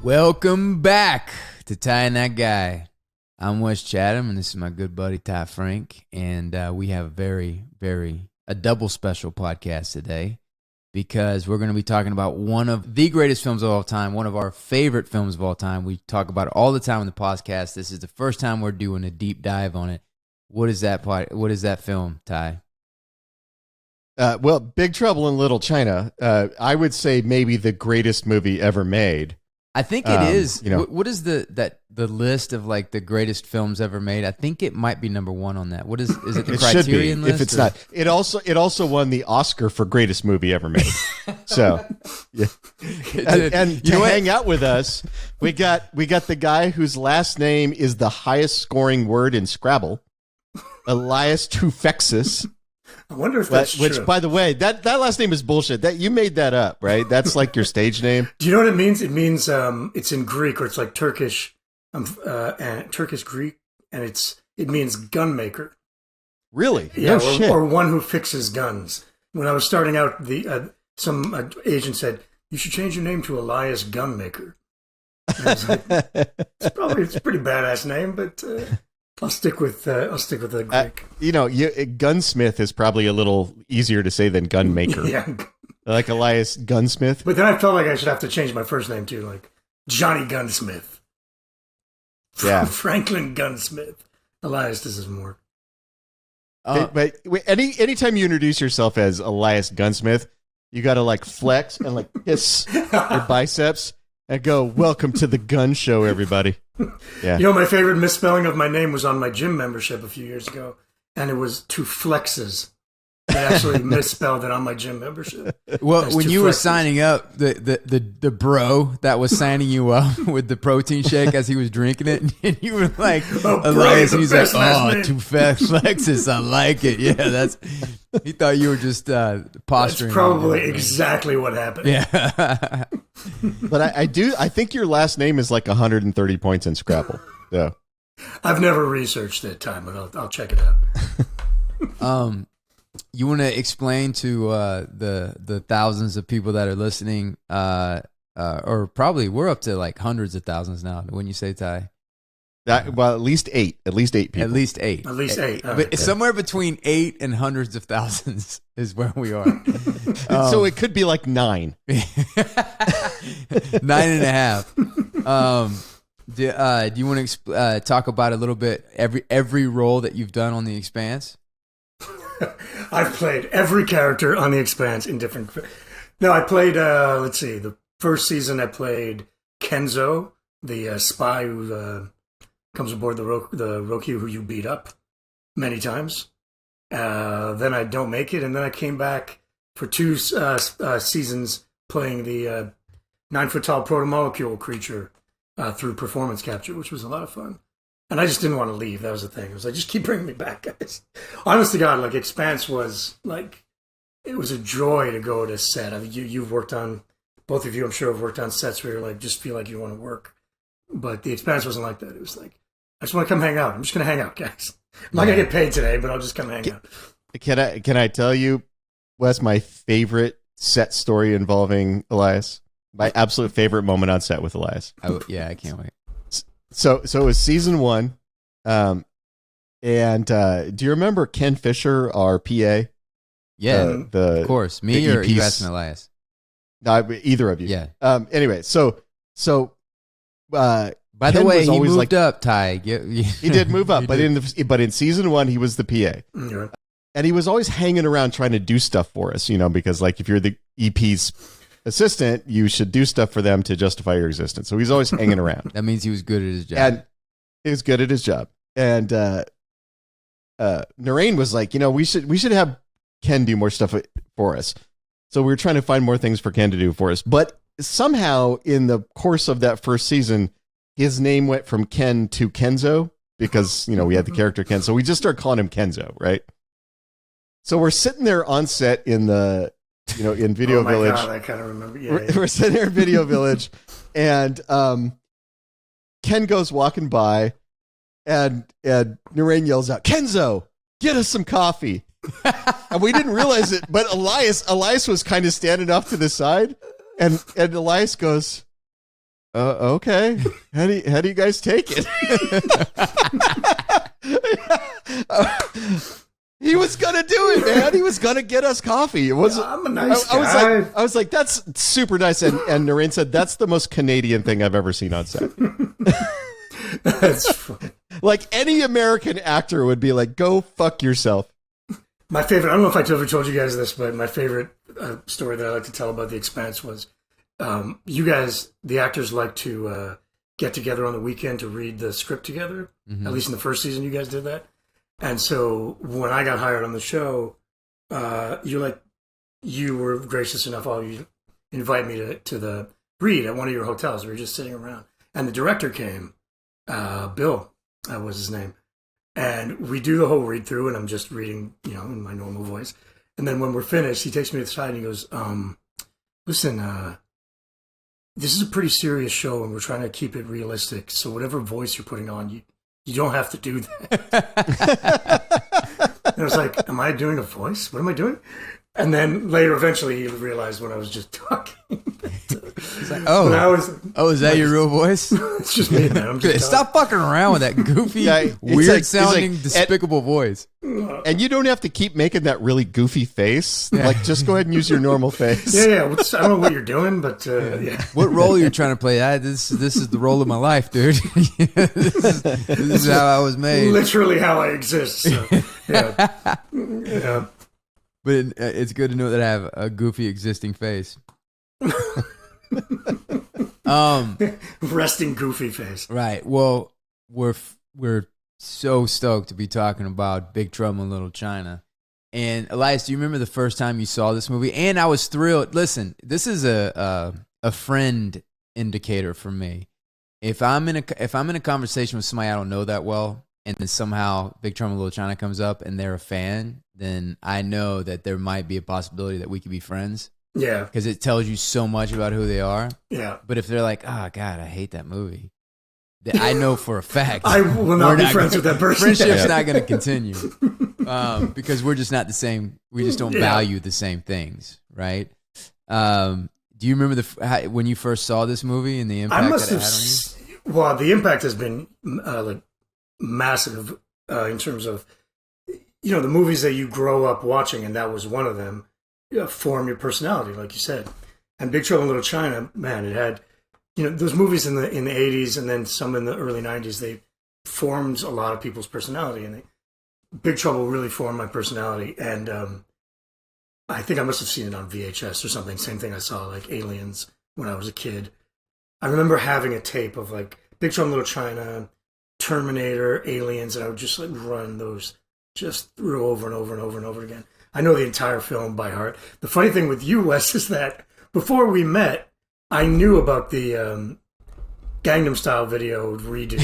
Welcome back to Ty and That Guy. I'm Wes Chatham, and this is my good buddy Ty Franck, and we have a double special podcast today because we're going to be talking about one of the greatest films of all time, one of our favorite films of all time. We talk about it all the time in the podcast. This is the first time we're doing a deep dive on it. What is that film, Ty? Well, Big Trouble in Little China, I would say maybe the greatest movie ever made. I think it is. What is the list of like the greatest films ever made? I think it might be number one on that. What is it? The Criterion list? If it's not, it also won the Oscar for greatest movie ever made. So, yeah. and to hang out with us, we got the guy whose last name is the highest scoring word in Scrabble, Elias Toufexis. I wonder if that's true. Which, by the way, that last name is bullshit. That you made that up, right? That's like your stage name. Do you know what it means? It means it's in Greek, or it's like Turkish, and Turkish Greek, and it means gunmaker. Really? Yeah, no shit. Or one who fixes guns. When I was starting out, some agent said you should change your name to Elias Gunmaker. And I was like, it's a pretty badass name, but. I'll stick with the Greek. Gunsmith is probably a little easier to say than gunmaker. Yeah, like Elias Gunsmith. But then I felt like I should have to change my first name too, like Johnny Gunsmith. Yeah, Franklin Gunsmith. Elias doesn't work. But anytime you introduce yourself as Elias Gunsmith, you got to like flex and like hiss your biceps and go, "Welcome to the gun show, everybody." Yeah. You know, my favorite misspelling of my name was on my gym membership a few years ago, and it was Toufexis. I actually misspelled it on my gym membership. Well, when you were signing up, the bro that was signing you up with the protein shake as he was drinking it, and you were like, Elias, and he's like, Toufexis, I like it. Yeah, he thought you were just posturing. That's probably exactly what happened. Yeah. But I think your last name is like 130 points in Scrabble. Yeah. I've never researched that time, but I'll check it out. You want to explain to the thousands of people that are listening, or probably we're up to like hundreds of thousands now. When you say Ty, well, at least eight people. At least eight. But somewhere between 8 and hundreds of thousands is where we are. So it could be like 9. 9.5. Do you want to talk about a little bit every role that you've done on The Expanse? I've played every character on The Expanse in different. No, I played. Let's see. The first season, I played Kenzo, the spy who comes aboard the Rokyu who you beat up many times. Then I don't make it, and then I came back for 2 seasons playing the 9-foot-tall proto-molecule creature through performance capture, which was a lot of fun. And I just didn't want to leave. That was the thing. I was like, just keep bringing me back, guys. Honest to God, like, Expanse was, like, it was a joy to go to set. I mean, you've worked on, both of you, I'm sure, have worked on sets where you're like, just feel like you want to work. But The Expanse wasn't like that. It was like, I just want to come hang out. I'm just going to hang out, guys. I'm not going to get paid today, but I'll just come hang out. Can I tell you, Wes, my favorite set story involving Elias? My absolute favorite moment on set with Elias. I can't wait. So it was season 1, and do you remember Ken Fisher, our PA? Yeah, of course. Me or you asking Elias? No, either of you. Yeah. Anyway, so by Ken the way, he moved up, Ty. He did move up, but in season 1, he was the PA, and he was always hanging around trying to do stuff for us. Because like if you're the EP's assistant, you should do stuff for them to justify your existence. So he's always hanging around. That means he was good at his job. And he was good at his job. And Narain was like, we should have Ken do more stuff for us. So we were trying to find more things for Ken to do for us. But somehow in the course of that first season, his name went from Ken to Kenzo because, we had the character Ken. So we just started calling him Kenzo, right? So we're sitting there on set in the in Video Village. God, I kind of remember. Yeah, we're sitting there in Video Village, and Ken goes walking by, and Narain yells out, "Kenzo, get us some coffee." And we didn't realize it, but Elias was kind of standing off to the side, and Elias goes, Okay. How do you guys take it? He was gonna do it, man. He was gonna get us coffee. It wasn't. I'm a nice guy. I was like, that's super nice. And Noreen said, that's the most Canadian thing I've ever seen on set. That's funny. Like any American actor would be like, go fuck yourself. My favorite, I don't know if I ever told you guys this, but my favorite story that I like to tell about The Expanse was you guys, the actors, like to get together on the weekend to read the script together. Mm-hmm. At least in the first season, you guys did that. And so when I got hired on the show, you were gracious enough, you invite me to the read at one of your hotels. We were just sitting around. And the director came, Bill, was his name. And we do the whole read through, and I'm just reading, in my normal voice. And then when we're finished, he takes me to the side and he goes, listen, this is a pretty serious show, and we're trying to keep it realistic. So whatever voice you're putting on, you don't have to do that. And I was like, am I doing a voice? What am I doing? And then later, eventually, he realized when I was just talking. It's like, is that your real voice? It's just me, man. I'm just Stop fucking around with that goofy, weird sounding, despicable voice. And you don't have to keep making that really goofy face. Yeah. Like, just go ahead and use your normal face. Yeah. I don't know what you're doing, but yeah. What role you're trying to play? This is the role of my life, dude. this is how I was made. Literally how I exist. So, yeah. But it's good to know that I have a goofy existing face. Resting goofy face. Right. Well, we're so stoked to be talking about Big Trouble in Little China. And Elias, do you remember the first time you saw this movie? And I was thrilled. Listen, this is a friend indicator for me. If I'm in a conversation with somebody I don't know that well, and then somehow Big Trouble in Little China comes up and they're a fan, then I know that there might be a possibility that we could be friends. Yeah. Because it tells you so much about who they are. Yeah. But if they're like, oh, God, I hate that movie, I know for a fact I will not be friends with that person. Friendship's not going to continue because we're just not the same. We just don't value the same things, right? Do you remember when you first saw this movie and the impact that it had on you? Well, the impact has been massive in terms of the movies that you grow up watching, and that was one of them. Form your personality, like you said. And Big Trouble in Little China, man, it had those movies in the 80s and then some in the early 90s. They formed a lot of people's personality, and Big Trouble really formed my personality. And I think I must have seen it on VHS or something. Same thing I saw like Aliens when I was a kid. I remember having a tape of like Big Trouble in Little China, Terminator, Aliens, and I would just like run those just through over and over and over and over again. I know the entire film by heart. The funny thing with you, Wes, is that before we met, I knew about the Gangnam Style video redo.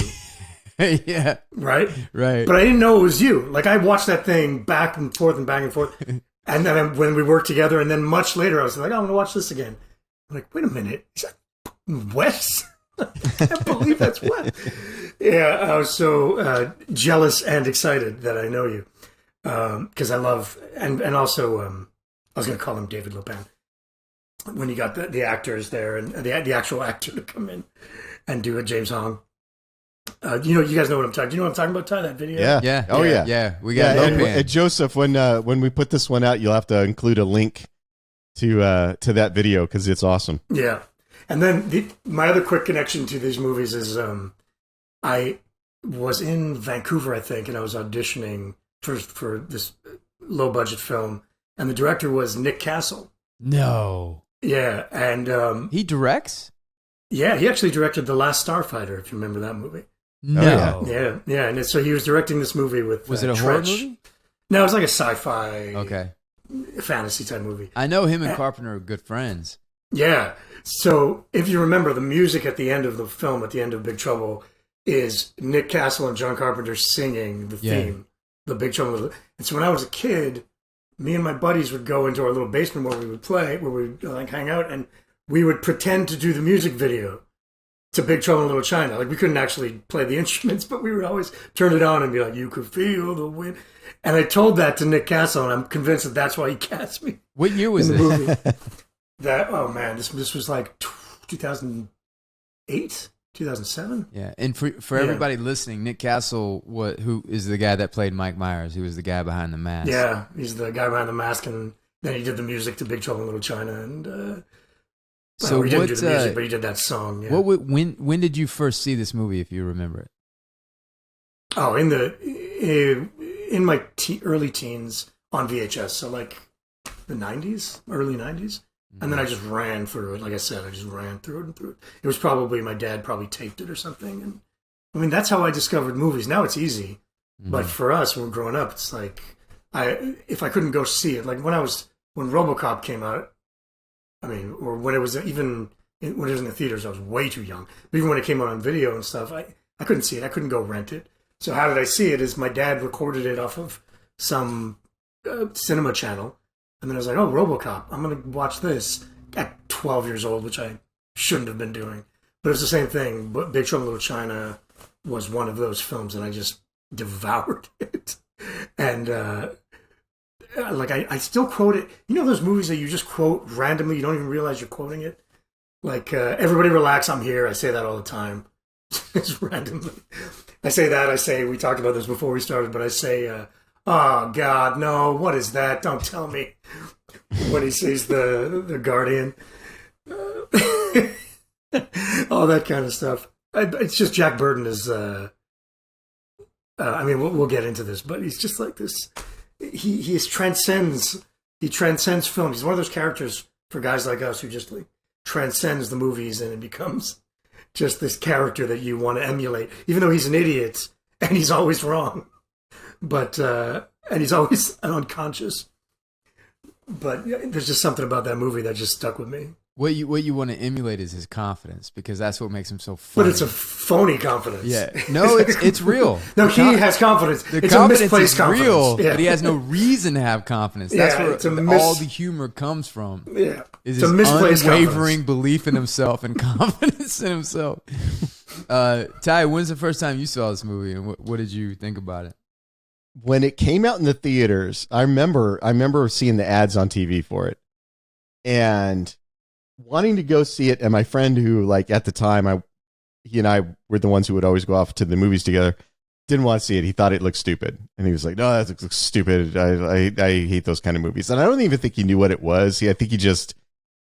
Yeah. Right? Right. But I didn't know it was you. Like, I watched that thing back and forth and back and forth. And then when we worked together, and then much later, I was like, I'm going to watch this again. I'm like, wait a minute. Is that Wes? I can't believe that's Wes. Yeah, I was so jealous and excited that I know you. Because I love, and also, I was going to call him David Lopin. When you got the actors there and the actual actor to come in and do a James Hong. You guys know what I'm talking. Do you know what I'm talking about, Ty? That video? Yeah. Yeah. Oh yeah. Yeah. We got and Joseph, when we put this one out, you'll have to include a link to that video because it's awesome. Yeah. And then my other quick connection to these movies is I was in Vancouver, I think, and I was auditioning for this low budget film, and the director was Nick Castle. No. Yeah, and he directs? Yeah, he actually directed The Last Starfighter, if you remember that movie. No. Yeah, and so he was directing this movie with Was it a horror movie? No, it was like a sci-fi fantasy type movie. I know him and Carpenter are good friends. Yeah. So if you remember, the music at the end of the film, at the end of Big Trouble, is Nick Castle and John Carpenter singing the theme, the Big Trouble. And so when I was a kid, me and my buddies would go into our little basement where we would play, where we would like hang out, and we would pretend to do the music video to Big Trouble in Little China. Like, we couldn't actually play the instruments, but we would always turn it on and be like, "You could feel the wind." And I told that to Nick Castle, and I'm convinced that that's why he cast me. What year was in the it? movie. This was like 2000. 2008, 2007. Yeah, and for everybody listening, Nick Castle, who is the guy that played Mike Myers, who was the guy behind the mask. Yeah, he's the guy behind the mask, and then he did the music to Big Trouble in Little China, and so he didn't do the music, but he did that song. Yeah. When did you first see this movie, if you remember it? Oh, in my early teens on VHS, so like the 90s, early 90s. And then I just ran through it. Like I said, I just ran through it and through it. It was probably my dad probably taped it or something. And I mean, that's how I discovered movies. Now it's easy. But for us, when we're growing up, it's like, if I couldn't go see it, like when RoboCop came out, I mean, or when it was when it was in the theaters, I was way too young. But even when it came out on video and stuff, I couldn't see it. I couldn't go rent it. So how did I see it? Is my dad recorded it off of some cinema channel. And then I was like, oh, RoboCop, I'm going to watch this at 12 years old, which I shouldn't have been doing. But it's the same thing. But Big Trouble in Little China was one of those films, and I just devoured it. And I still quote it. You know those movies that you just quote randomly, you don't even realize you're quoting it? Like, everybody relax, I'm here. I say that all the time. Just randomly. I say that. We talked about this before we started, but I say, oh, God, no, what is that? Don't tell me. When he sees the Guardian. All that kind of stuff. It's just Jack Burton is, I mean, we'll get into this, but he's just like this. He transcends film. He's one of those characters for guys like us who just like transcends the movies, and it becomes just this character that you want to emulate, even though he's an idiot and he's always wrong. But and he's always unconscious. But there's just something about that movie that just stuck with me. What you want to emulate is his confidence, because that's what makes him so funny. But it's a phony confidence. Yeah, no, it's real. No, he has confidence. The it's confidence a misplaced is confidence. real, Yeah. but he has no reason to have confidence. That's where all the humor comes from. Yeah, is it's his a misplaced unwavering belief in himself and confidence in himself. Ty, when's the first time you saw this movie, and what did you think about it? When it came out in the theaters, I remember seeing the ads on TV for it and wanting to go see it. And my friend who, like, at the time, he and I were the ones who would always go off to the movies together, didn't want to see it. He thought it looked stupid. And he was like, no, that looks stupid. I hate those kind of movies. And I don't even think he knew what it was. I think he just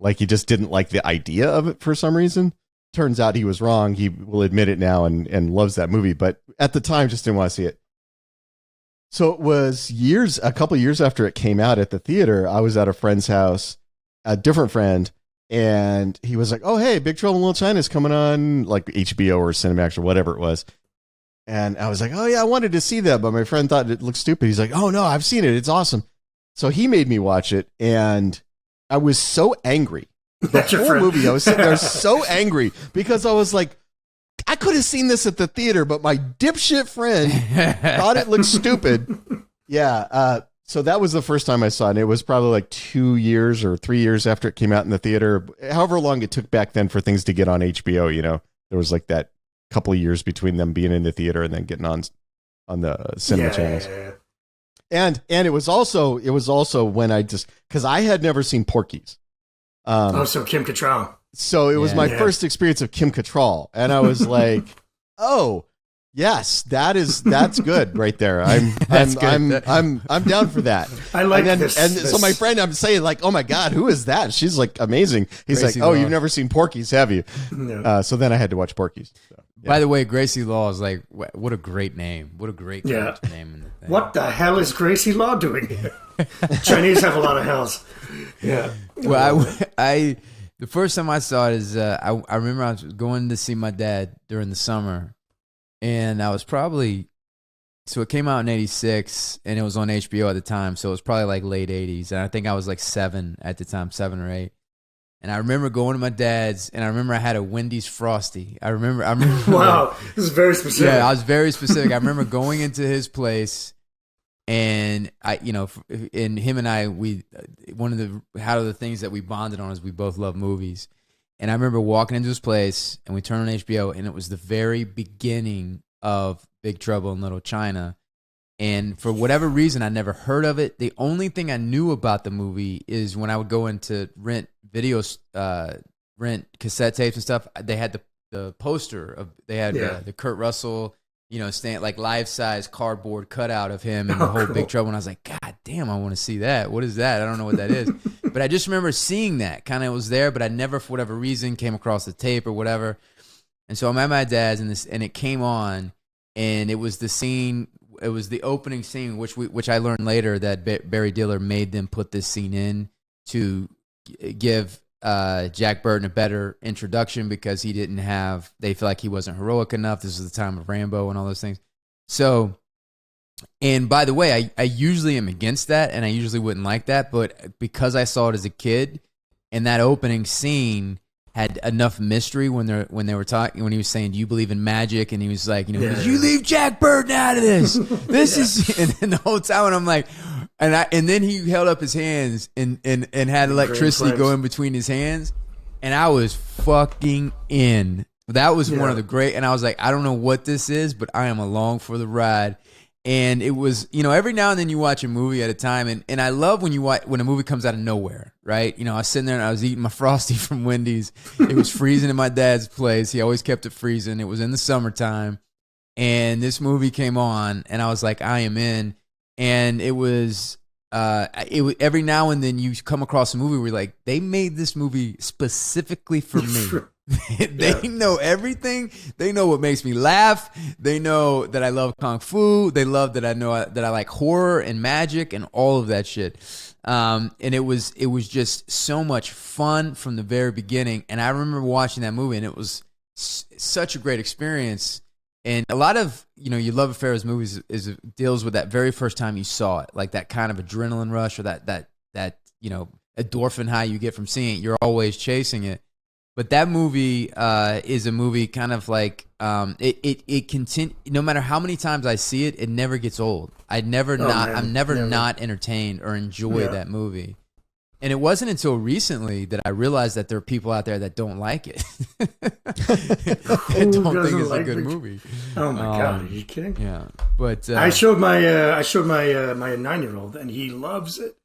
didn't like the idea of it for some reason. Turns out he was wrong. He will admit it now and loves that movie. But at the time, just didn't want to see it. So it was a couple years after it came out at the theater, I was at a friend's house, a different friend, and he was like, oh, hey, Big Trouble in Little China is coming on like HBO or Cinemax or whatever it was. And I was like, oh, yeah, I wanted to see that, but my friend thought it looked stupid. He's like, oh, no, I've seen it. It's awesome. So he made me watch it, and I was so angry. The whole movie, I was sitting there so angry because I was like, I could have seen this at the theater, but my dipshit friend thought it looked stupid. Yeah. So that was the first time I saw it. And it was probably like 2 years or 3 years after it came out in the theater. However long it took back then for things to get on HBO, you know, there was like that couple of years between them being in the theater and then getting on the cinema channels. And it was also when because I had never seen Porky's. So Kim Cattrall. So it was my first experience of Kim Cattrall, and I was like, "Oh, yes, that's good right there. I'm down for that." I like this. And so my friend, I'm saying like, "Oh my God, who is that?" She's like amazing. He's Gracie like, "Oh, Law. You've never seen Porky's, have you?" No. So then I had to watch Porky's. So, yeah. By the way, Gracie Law is like, what a great name. What a great character name in the thing. What the hell is Gracie Law doing here? Chinese have a lot of hells. Yeah. Well, the first time I saw it is I remember I was going to see my dad during the summer, and I was so it came out in 86, and it was on HBO at the time, so it was probably like late 80s, and I think I was like 7 at the time, 7 or 8. And I remember going to my dad's, and I remember I had a Wendy's Frosty. I remember. Wow, this is very specific. Yeah, I was very specific. I remember going into his place, and and him and I, one of the things that we bonded on is we both love movies. And I remember walking into his place, and we turned on HBO, and it was the very beginning of Big Trouble in Little China. And for whatever reason, I never heard of it. The only thing I knew about the movie is when I would go into rent videos, rent cassette tapes and stuff, they had the poster of they had the Kurt Russell, stand like life size cardboard cutout of him in the whole Big Trouble, and I was like, God damn, I want to see that. What is that? I don't know what that is, but I just remember seeing that. Kind of was there, but I never, for whatever reason, came across the tape or whatever. And so I'm at my dad's, and it came on, and it was the scene. It was the opening scene, which I learned later that Barry Diller made them put this scene in to give Jack Burton a better introduction because they feel like he wasn't heroic enough. This was the time of Rambo and all those things. So, and by the way, I usually am against that, and I usually wouldn't like that, but because I saw it as a kid, and that opening scene had enough mystery when they were talking, when he was saying, "Do you believe in magic?" And he was like, you leave Jack Burton out of this. This is, and then the whole time, and I'm like, and then he held up his hands and had electricity go in between his hands, and I was fucking in. That was one of the great, and I was like, I don't know what this is, but I am along for the ride. And it was, every now and then you watch a movie at a time, and I love when a movie comes out of nowhere, right? I was sitting there and I was eating my Frosty from Wendy's. It was freezing in my dad's place. He always kept it freezing. It was in the summertime, and this movie came on, and I was like, I am in. And it was every now and then you come across a movie where you're like, they made this movie specifically for me. They know everything. They know what makes me laugh. They know that I love kung fu. They love that I know that I like horror and magic and all of that shit. And it was just so much fun from the very beginning. And I remember watching that movie, and it was such a great experience. And a lot of, you love affairs movies deals with that very first time you saw it, like that kind of adrenaline rush or that endorphin high you get from seeing it. You're always chasing it. But that movie is a movie kind of like it continue. No matter how many times I see it, it never gets old. I'm never not entertained or enjoy that movie. And it wasn't until recently that I realized that there are people out there that don't like it. That don't think it's a good movie. Oh my God, are you kidding? Yeah, but I showed my 9-year-old, and he loves it.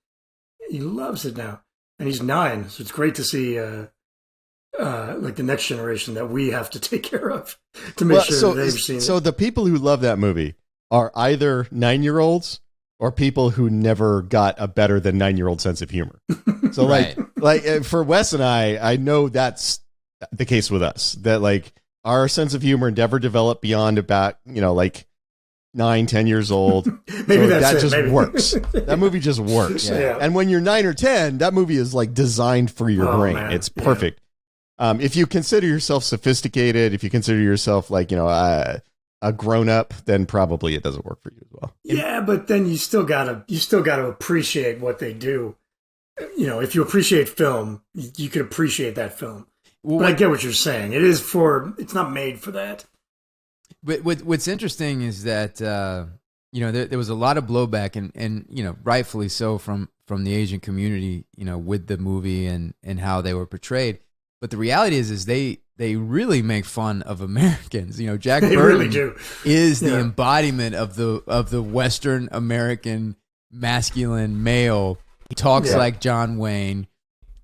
He loves it now, and he's 9, so it's great to see. Like the next generation that we have to take care of to make sure they've seen it. So the people who love that movie are either 9-year-olds or people who never got a better than 9-year-old sense of humor. So like for Wes and I know that's the case with us, that like our sense of humor never developed beyond about, 9-10 years old. Maybe so that just maybe. Works. That movie just works. Yeah. And when you're 9 or 10, that movie is like designed for your brain. Man. It's perfect. If you consider yourself sophisticated, if you consider yourself like, a grown up, then probably it doesn't work for you as well. Yeah, but then you still gotta appreciate what they do. If you appreciate film, you can appreciate that film. But I get what you're saying. It's not made for that. But what's interesting is that there was a lot of blowback and rightfully so from the Asian community, with the movie and how they were portrayed. But the reality is they really make fun of Americans. Jack Burton really do. is the embodiment of the Western American masculine male. He talks like John Wayne.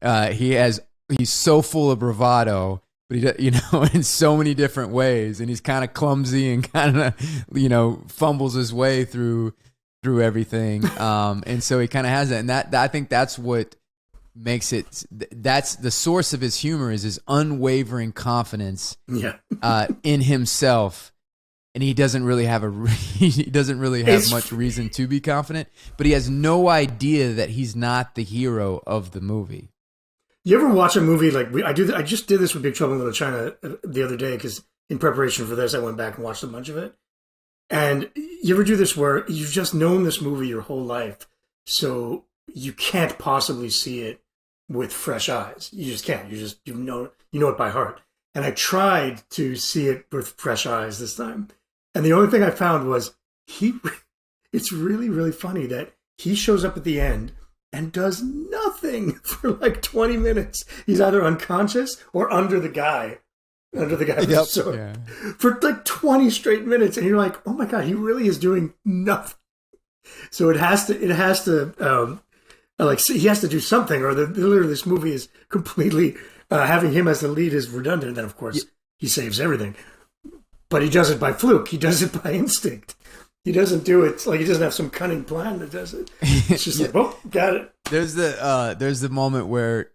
He's so full of bravado, but he in so many different ways, and he's kind of clumsy and kind of fumbles his way through everything. And so he kind of has that, and that I think that's what makes it. That's the source of his humor, is his unwavering confidence in himself, and he doesn't really have much reason to be confident, but he has no idea that he's not the hero of the movie. You ever watch a movie like I do? I just did this with Big Trouble in Little China the other day because in preparation for this, I went back and watched a bunch of it. And you ever do this where you've just known this movie your whole life, so you can't possibly see it with fresh eyes. You just can't. You know it by heart. And I tried to see it with fresh eyes this time, and the only thing I found was it's really, really funny that he shows up at the end and does nothing for like 20 minutes. He's either unconscious or under the guy with the sword for like 20 straight minutes, and you're like, oh my God, he really is doing nothing. So he has to do something, or literally this movie is completely having him as the lead is redundant. And then of course he saves everything. But he does it by fluke. He does it by instinct. He doesn't do it like he doesn't have some cunning plan that does it. It's just like, oh, got it. There's the moment where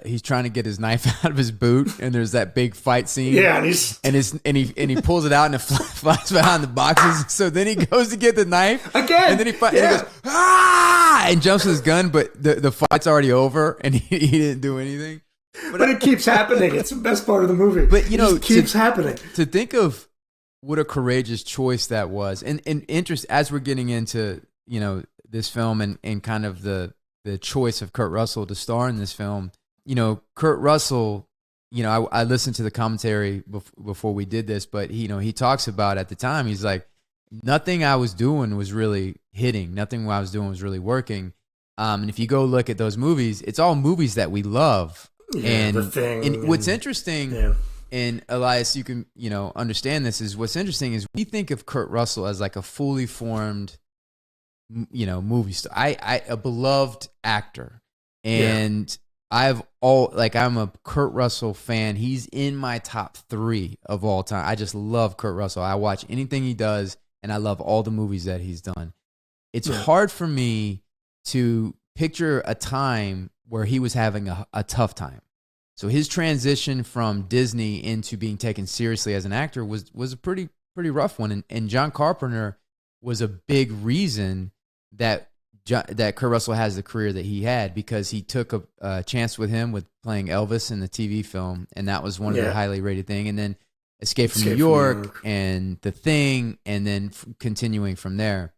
he's trying to get his knife out of his boot, and there's that big fight scene. Yeah, and he pulls it out, and it flies behind the boxes. So then he goes to get the knife again, and then and he goes and jumps with his gun, but the fight's already over, and he didn't do anything. But it keeps happening. It's the best part of the movie. But it keeps happening. To think of what a courageous choice that was, and interest as we're getting into this film and kind of the choice of Kurt Russell to star in this film. Kurt Russell. I listened to the commentary before we did this, but he talks about at the time, he's like, nothing I was doing was really hitting. Nothing I was doing was really working. And if you go look at those movies, it's all movies that we love. Yeah, and, The Thing. And what's interesting, and Elias, you can understand this, is what's interesting is we think of Kurt Russell as like a fully formed, movie star. A beloved actor, and I'm a Kurt Russell fan. He's in my top 3 of all time. I just love Kurt Russell. I watch anything he does, and I love all the movies that he's done. It's hard for me to picture a time where he was having a tough time. So his transition from Disney into being taken seriously as an actor was a pretty rough one. And John Carpenter was a big reason that Kurt Russell has the career that he had, because he took a chance with him with playing Elvis in the TV film, and that was one of the highly rated thing. And then Escape from New York and The Thing, and then continuing from there.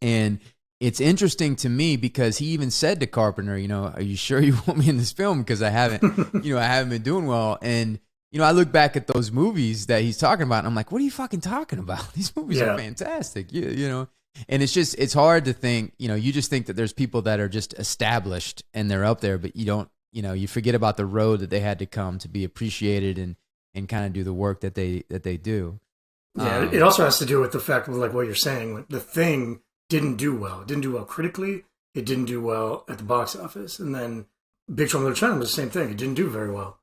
And it's interesting to me because he even said to Carpenter, are you sure you want me in this film? Because I haven't been doing well. And, I look back at those movies that he's talking about, and I'm like, what are you fucking talking about? These movies are fantastic. And it's hard to think, you just think that there's people that are just established and they're up there, but you don't, you forget about the road that they had to come to be appreciated and kind of do the work that they do. Yeah. It also has to do with the fact of like what you're saying, like The Thing didn't do well. It didn't do well critically. It didn't do well at the box office. And then Big Trouble in Little China was the same thing. It didn't do very well.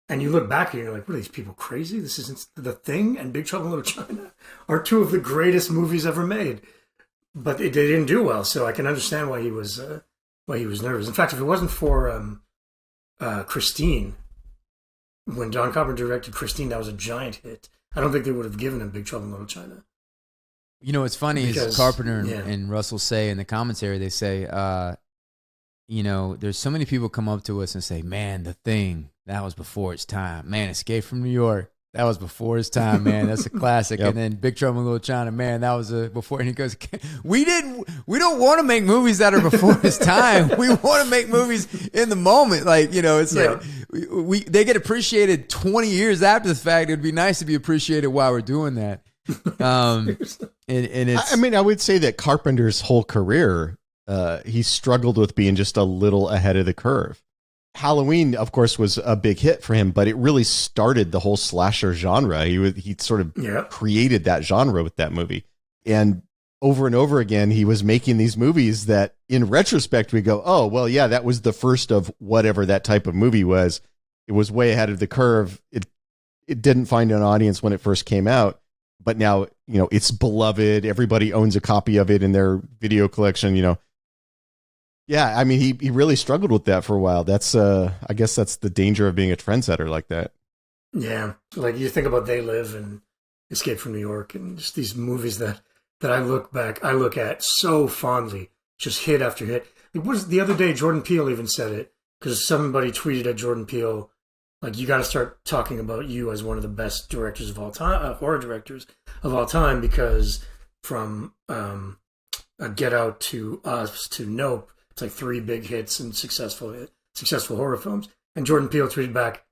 And you look back and you're like, what are these people crazy? This isn't The Thing and Big Trouble in Little China are 2 of the greatest movies ever made. But they didn't do well. So I can understand why he was nervous. In fact, if it wasn't for Christine, when John Carpenter directed Christine, that was a giant hit. I don't think they would have given him Big Trouble in Little China. What's funny is Carpenter and Russell say in the commentary, they say, there's so many people come up to us and say, man, The Thing, that was before its time. Man, Escape from New York, that was before its time, man. That's a classic. And then Big Trouble in Little China, man, that was before. And he goes, we don't want to make movies that are before its time. We want to make movies in the moment. Like, it's like they get appreciated 20 years after the fact. It'd be nice to be appreciated while we're doing that. And it's, I would say that Carpenter's whole career, he struggled with being just a little ahead of the curve. Halloween, of course, was a big hit for him, but it really started the whole slasher genre. He sort of created that genre with that movie. And over and over again, he was making these movies that in retrospect, we go, oh, well, yeah, that was the first of whatever that type of movie was. It was way ahead of the curve. It didn't find an audience when it first came out. But now, it's beloved. Everybody owns a copy of it in their video collection, Yeah, he really struggled with that for a while. That's, I guess that's the danger of being a trendsetter like that. Yeah, like you think about They Live and Escape from New York and just these movies that I look at so fondly, just hit after hit. It was the other day, Jordan Peele even said it, because somebody tweeted at Jordan Peele, like, you got to start talking about you as one of the best directors of all time, horror directors of all time, because from Get Out to Us to Nope, it's like 3 big hits and successful horror films. And Jordan Peele tweeted back,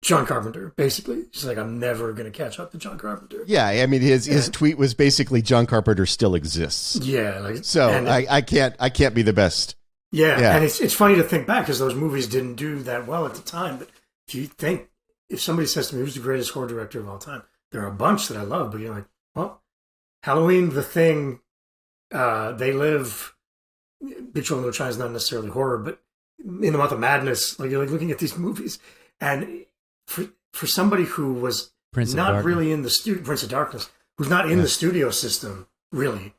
John Carpenter, basically. He's like, I'm never going to catch up to John Carpenter. Yeah, his tweet was basically John Carpenter still exists. Yeah, I can't be the best. Yeah. And it's funny to think back because those movies didn't do that well at the time. But if somebody says to me, who's the greatest horror director of all time? There are a bunch that I love, but you're like, well, Halloween, The Thing, They Live, Big Trouble in Little China is not necessarily horror, but in the month of madness, like you're like looking at these movies, and for somebody who was Prince of not Darkness. really in the studio, Prince of Darkness, who's not in the studio system, really,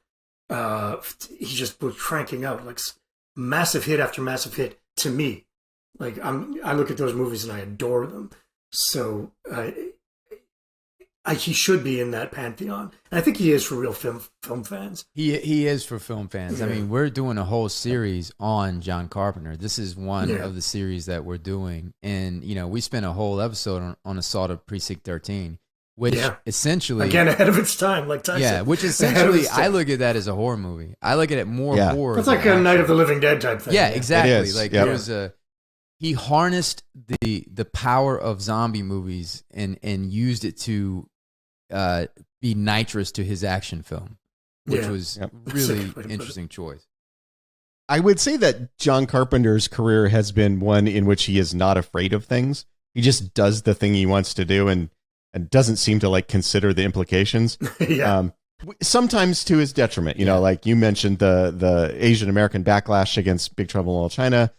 he just was cranking out like massive hit after massive hit to me. Like I look at those movies and I adore them. So he should be in that pantheon. And I think he is for real film fans. He is for film fans. Yeah. I mean, we're doing a whole series on John Carpenter. This is one Yeah. of the series that we're doing. And, we spent a whole episode on Assault of Precinct 13, which essentially... Again, ahead of its time, like Tyson. Yeah, which essentially, I look at that as a horror movie. I look at it more horror. It's like a Night of the Living Dead type thing. Yeah, exactly. It is. Like Yep. there was he harnessed the power of zombie movies and used it to be nitrous to his action film, which was really interesting choice. I would say that John Carpenter's career has been one in which he is not afraid of things. He just does the thing he wants to do and doesn't seem to like consider the implications. Sometimes to his detriment, like you mentioned the Asian American backlash against Big Trouble in Little China.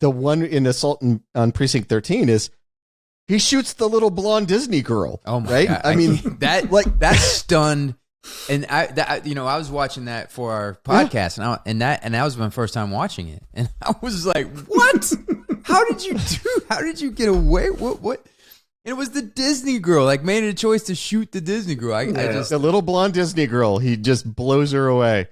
The one in Assault on Precinct 13 is he shoots the little blonde Disney girl. Oh my right? God. I mean, that stunned. And I was watching that for our podcast, and that was my first time watching it, and I was like, "What? How did you get away? What?" And it was the Disney girl, like made a choice to shoot the Disney girl. I just the little blonde Disney girl. He just blows her away,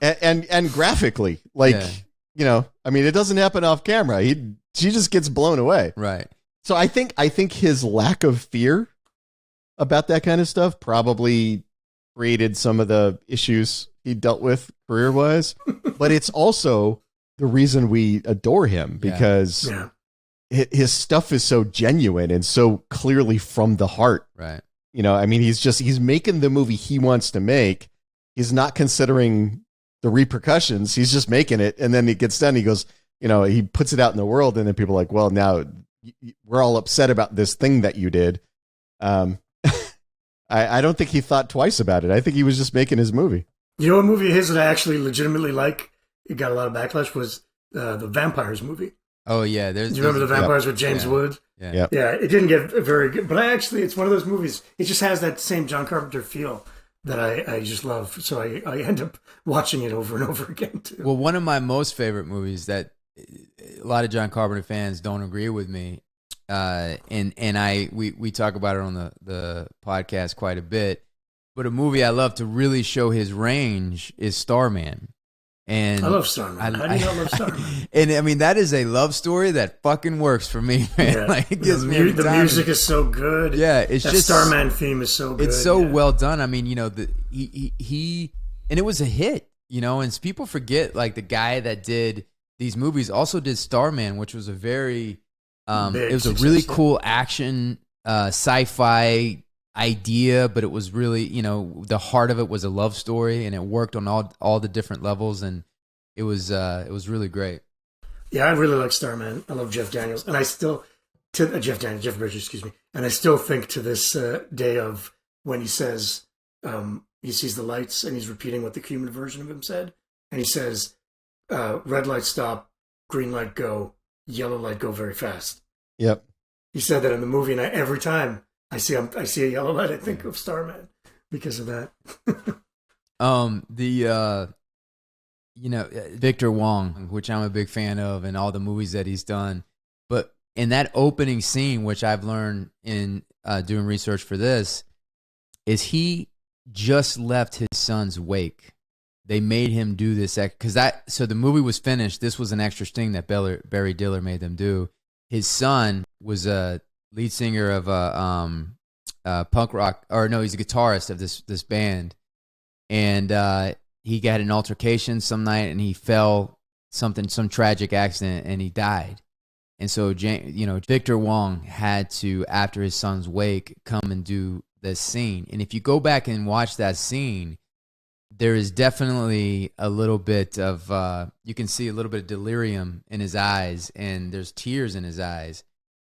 and graphically, like I mean, it doesn't happen off camera. She just gets blown away. Right. So I think his lack of fear about that kind of stuff probably created some of the issues he dealt with career-wise, but it's also the reason we adore him because his stuff is so genuine and so clearly from the heart. Right. I mean, he's making the movie he wants to make. He's not considering the repercussions. He's just making it. And then it gets done. He goes, he puts it out in the world. And then people are like, well, now we're all upset about this thing that you did. I don't think he thought twice about it. I think he was just making his movie. You know, a movie of his that I actually legitimately like, it got a lot of backlash, was the Vampires movie. Oh, yeah. Do you remember the Vampires with James Wood? Yeah. Yeah, it didn't get very good. But it's one of those movies, it just has that same John Carpenter feel that I just love. So I end up watching it over and over again, too. Well, one of my most favorite movies that a lot of John Carpenter fans don't agree with me, we talk about it on the podcast quite a bit, but a movie I love to really show his range is Starman. And I love Starman. How do you not love Starman? And I mean, that is a love story that fucking works for me, man. Yeah. Like, it gives me every the time. music is so good. Yeah, it's that just Starman theme is so good. It's so well done. I mean, he and it was a hit, and people forget, like, the guy that did these movies also did Starman, which was a very it was a really cool action sci-fi idea, but it was really, the heart of it was a love story, and it worked on all the different levels, and it was really great. Yeah, I really like Starman. I love Jeff Daniels, and I still Jeff Bridges, excuse me, and I still think to this day of when he says he sees the lights and he's repeating what the human version of him said, and he says, "Red light stop, green light go, yellow light go very fast." Yep. He said that in the movie, and every time I see a yellow light, I think of Starman because of that. Victor Wong, which I'm a big fan of, and all the movies that he's done. But in that opening scene, which I've learned in doing research for this, is he just left his son's wake. They made him do this so the movie was finished. This was an extra sting that Barry Diller made them do. His son was a lead singer of a punk rock, he's a guitarist of this band, and he got an altercation some night, and he fell some tragic accident, and he died. And so Victor Wong had to, after his son's wake, come and do this scene. And if you go back and watch that scene, there is definitely a little bit of you can see a little bit of delirium in his eyes, and there's tears in his eyes.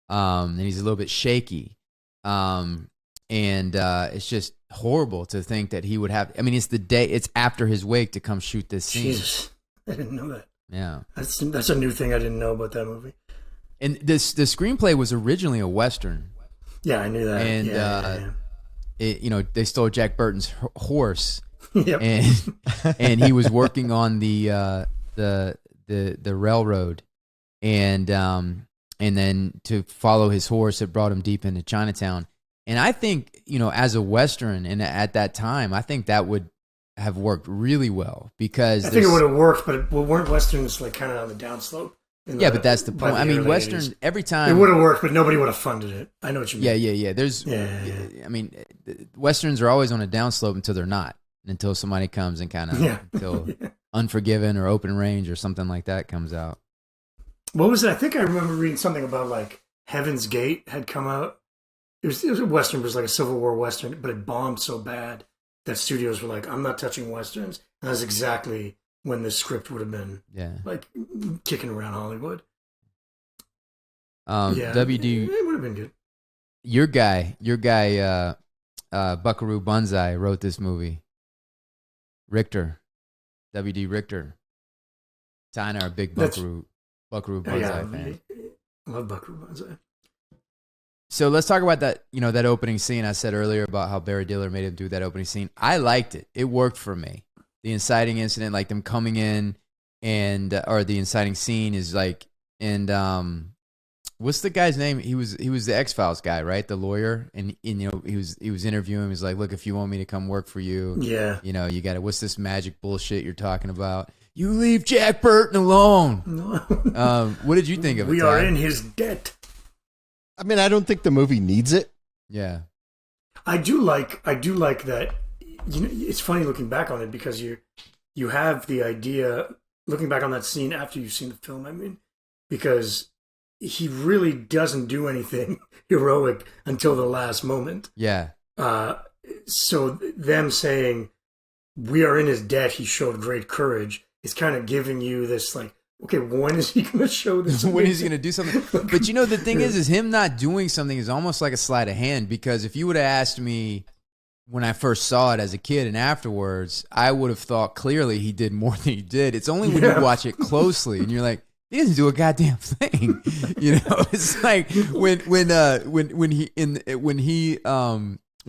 And he's a little bit shaky. And it's just horrible to think that he would have, I mean, it's after his wake to come shoot this scene. Jesus, I didn't know that. Yeah. That's a new thing I didn't know about that movie. And the screenplay was originally a Western. Yeah, I knew that. And they stole Jack Burton's horse. Yep. And he was working on the railroad, and then to follow his horse, it brought him deep into Chinatown. And I think, as a Western, and at that time, I think that would have worked really well, because I think it would have worked, but weren't Westerns like kind of on the downslope? But that's the point. I mean, Western 80s. Every time it would have worked, but nobody would have funded it. I know what you mean. Yeah. I mean, Westerns are always on a downslope until they're not. Until somebody comes and kind of until Unforgiven or Open Range or something like that comes out. What was it? I think I remember reading something about like Heaven's Gate had come out. It was a Western, it was like a Civil War Western, but it bombed so bad that studios were like, I'm not touching Westerns. And that's exactly when the script would have been like kicking around Hollywood. WD, it would have been good. Your guy, Buckaroo Banzai wrote this movie. Richter, W.D. Richter. Ty and I are big Buckaroo Banzai fans. I love Buckaroo Banzai. So let's talk about that. That opening scene I said earlier about how Barry Diller made him do that opening scene. I liked it. It worked for me. The inciting incident, like them coming in, or the inciting scene is like, what's the guy's name? He was the X-Files guy, right? The lawyer, and he was interviewing him. He's like, look, if you want me to come work for you, you got to. What's this magic bullshit you're talking about? You leave Jack Burton alone. What did you think of it? We are in his debt. I mean, I don't think the movie needs it. Yeah, I do like that. It's funny looking back on it, because you have the idea looking back on that scene after you've seen the film. I mean, because he really doesn't do anything heroic until the last moment. Yeah. So them saying, we are in his debt, he showed great courage, is kind of giving you this like, okay, when is he going to show this? When is he going to do something? But the thing is him not doing something is almost like a sleight of hand, because if you would have asked me when I first saw it as a kid and afterwards, I would have thought clearly he did more than he did. It's only when you watch it closely and you're like, he doesn't do a goddamn thing. It's like when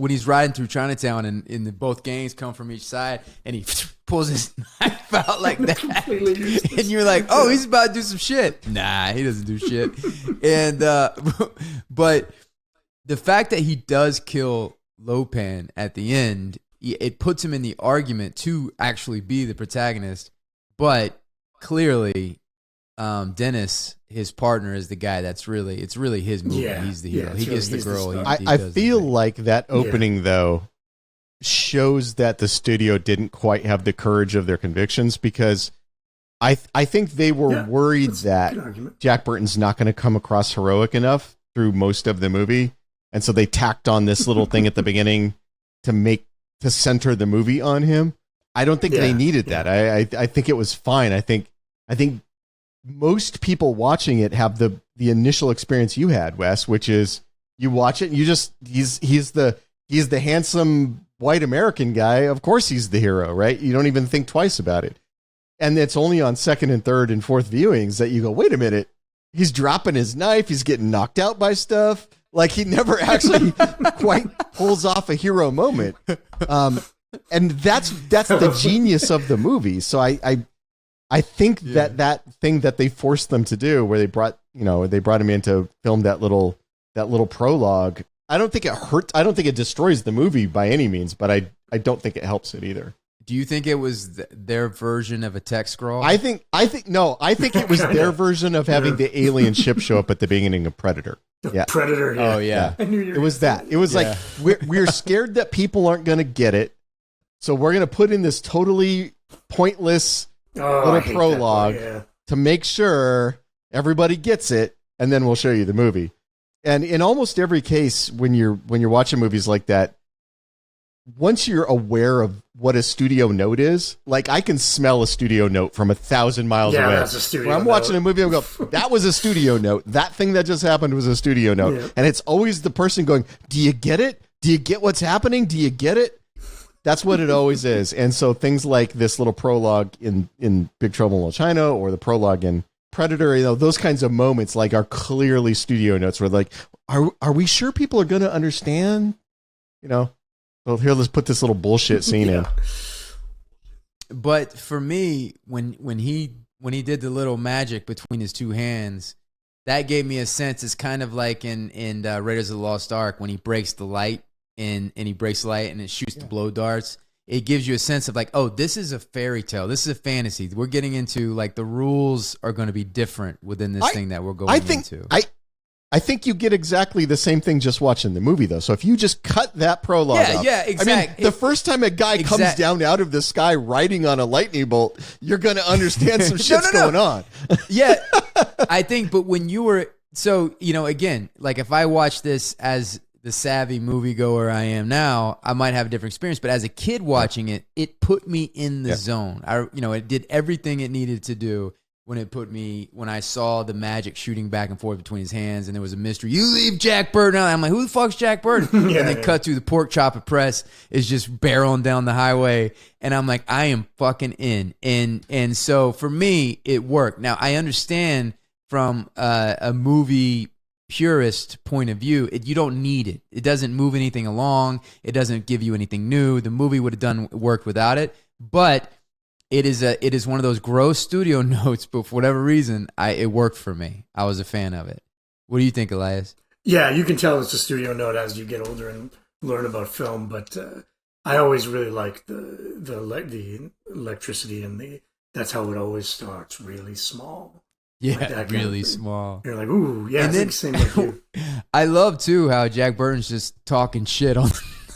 he's riding through Chinatown and both gangs come from each side and he pulls his knife out like that, and you're like, oh, he's about to do some shit. Nah, he doesn't do shit. And but the fact that he does kill Lopan at the end, it puts him in the argument to actually be the protagonist. But clearly, Dennis, his partner, is the guy it's really his movie. Yeah, he's the hero. He gets the girl. I feel like that opening though shows that the studio didn't quite have the courage of their convictions, because I think they were worried that Jack Burton's not going to come across heroic enough through most of the movie, and so they tacked on this little thing at the beginning to center the movie on him. I don't think they needed that. I think it was fine. I think most people watching it have the initial experience you had, Wes, which is you watch it and you just he's the handsome white American guy. Of course he's the hero, right? You don't even think twice about it. And it's only on second and third and fourth viewings that you go, wait a minute, he's dropping his knife, he's getting knocked out by stuff. Like he never actually quite pulls off a hero moment. And that's the genius of the movie. So I think that thing that they forced them to do, where they brought him in to film that little prologue, I don't think it hurts. I don't think it destroys the movie by any means, but I don't think it helps it either. Do you think it was their version of a text scroll? I think it was their version of having the alien ship show up at the beginning of Predator. Predator. Yeah. Oh yeah. It was that. It was like we're scared that people aren't going to get it, so we're going to put in this totally pointless little prologue to make sure everybody gets it, and then we'll show you the movie. And in almost every case, when you're watching movies like that, once you're aware of what a studio note is, like I can smell a studio note from 1,000 miles away. That's a studio I'm note. watching a movie, I go, that was a studio note. That thing that just happened was a studio note. Yeah. And it's always the person going, do you get it? Do you get what's happening? Do you get it? That's what it always is. And so things like this little prologue in Big Trouble in Little China, or the prologue in Predator, those kinds of moments like are clearly studio notes where like, are we sure people are going to understand? Well, here, let's put this little bullshit scene in. But for me, when he did the little magic between his two hands, that gave me a sense. It's kind of like in Raiders of the Lost Ark when he breaks the light and he breaks the light and it shoots the blow darts. It gives you a sense of like, oh, this is a fairy tale. This is a fantasy. We're getting into like the rules are going to be different within this thing that we're going into. I think you get exactly the same thing just watching the movie, though. So if you just cut that prologue out, exactly. I mean, the first time a guy comes down out of the sky riding on a lightning bolt, you're going to understand some shit's going on. Yeah, I think, but when you were, so, again, like if I watch this as the savvy moviegoer I am now, I might have a different experience. But as a kid watching it, it put me in the zone. It did everything it needed to do when I saw the magic shooting back and forth between his hands and there was a mystery. You leave Jack Burton out. I'm like, who the fuck's Jack Burton? And then cut to the pork chopper press is just barreling down the highway. And I'm like, I am fucking in. And so for me, it worked. Now I understand from a movie purist point of view, you don't need it. It doesn't move anything along. It doesn't give you anything new. The movie would have worked without it. But it is one of those gross studio notes, but for whatever reason, it worked for me. I was a fan of it. What do you think, Elias? Yeah, you can tell it's a studio note as you get older and learn about film. But I always really like the electricity and that's how it always starts, really small. Yeah, like really small. You're like, ooh, yeah. And then, same like you. I love too how Jack Burton's just talking shit on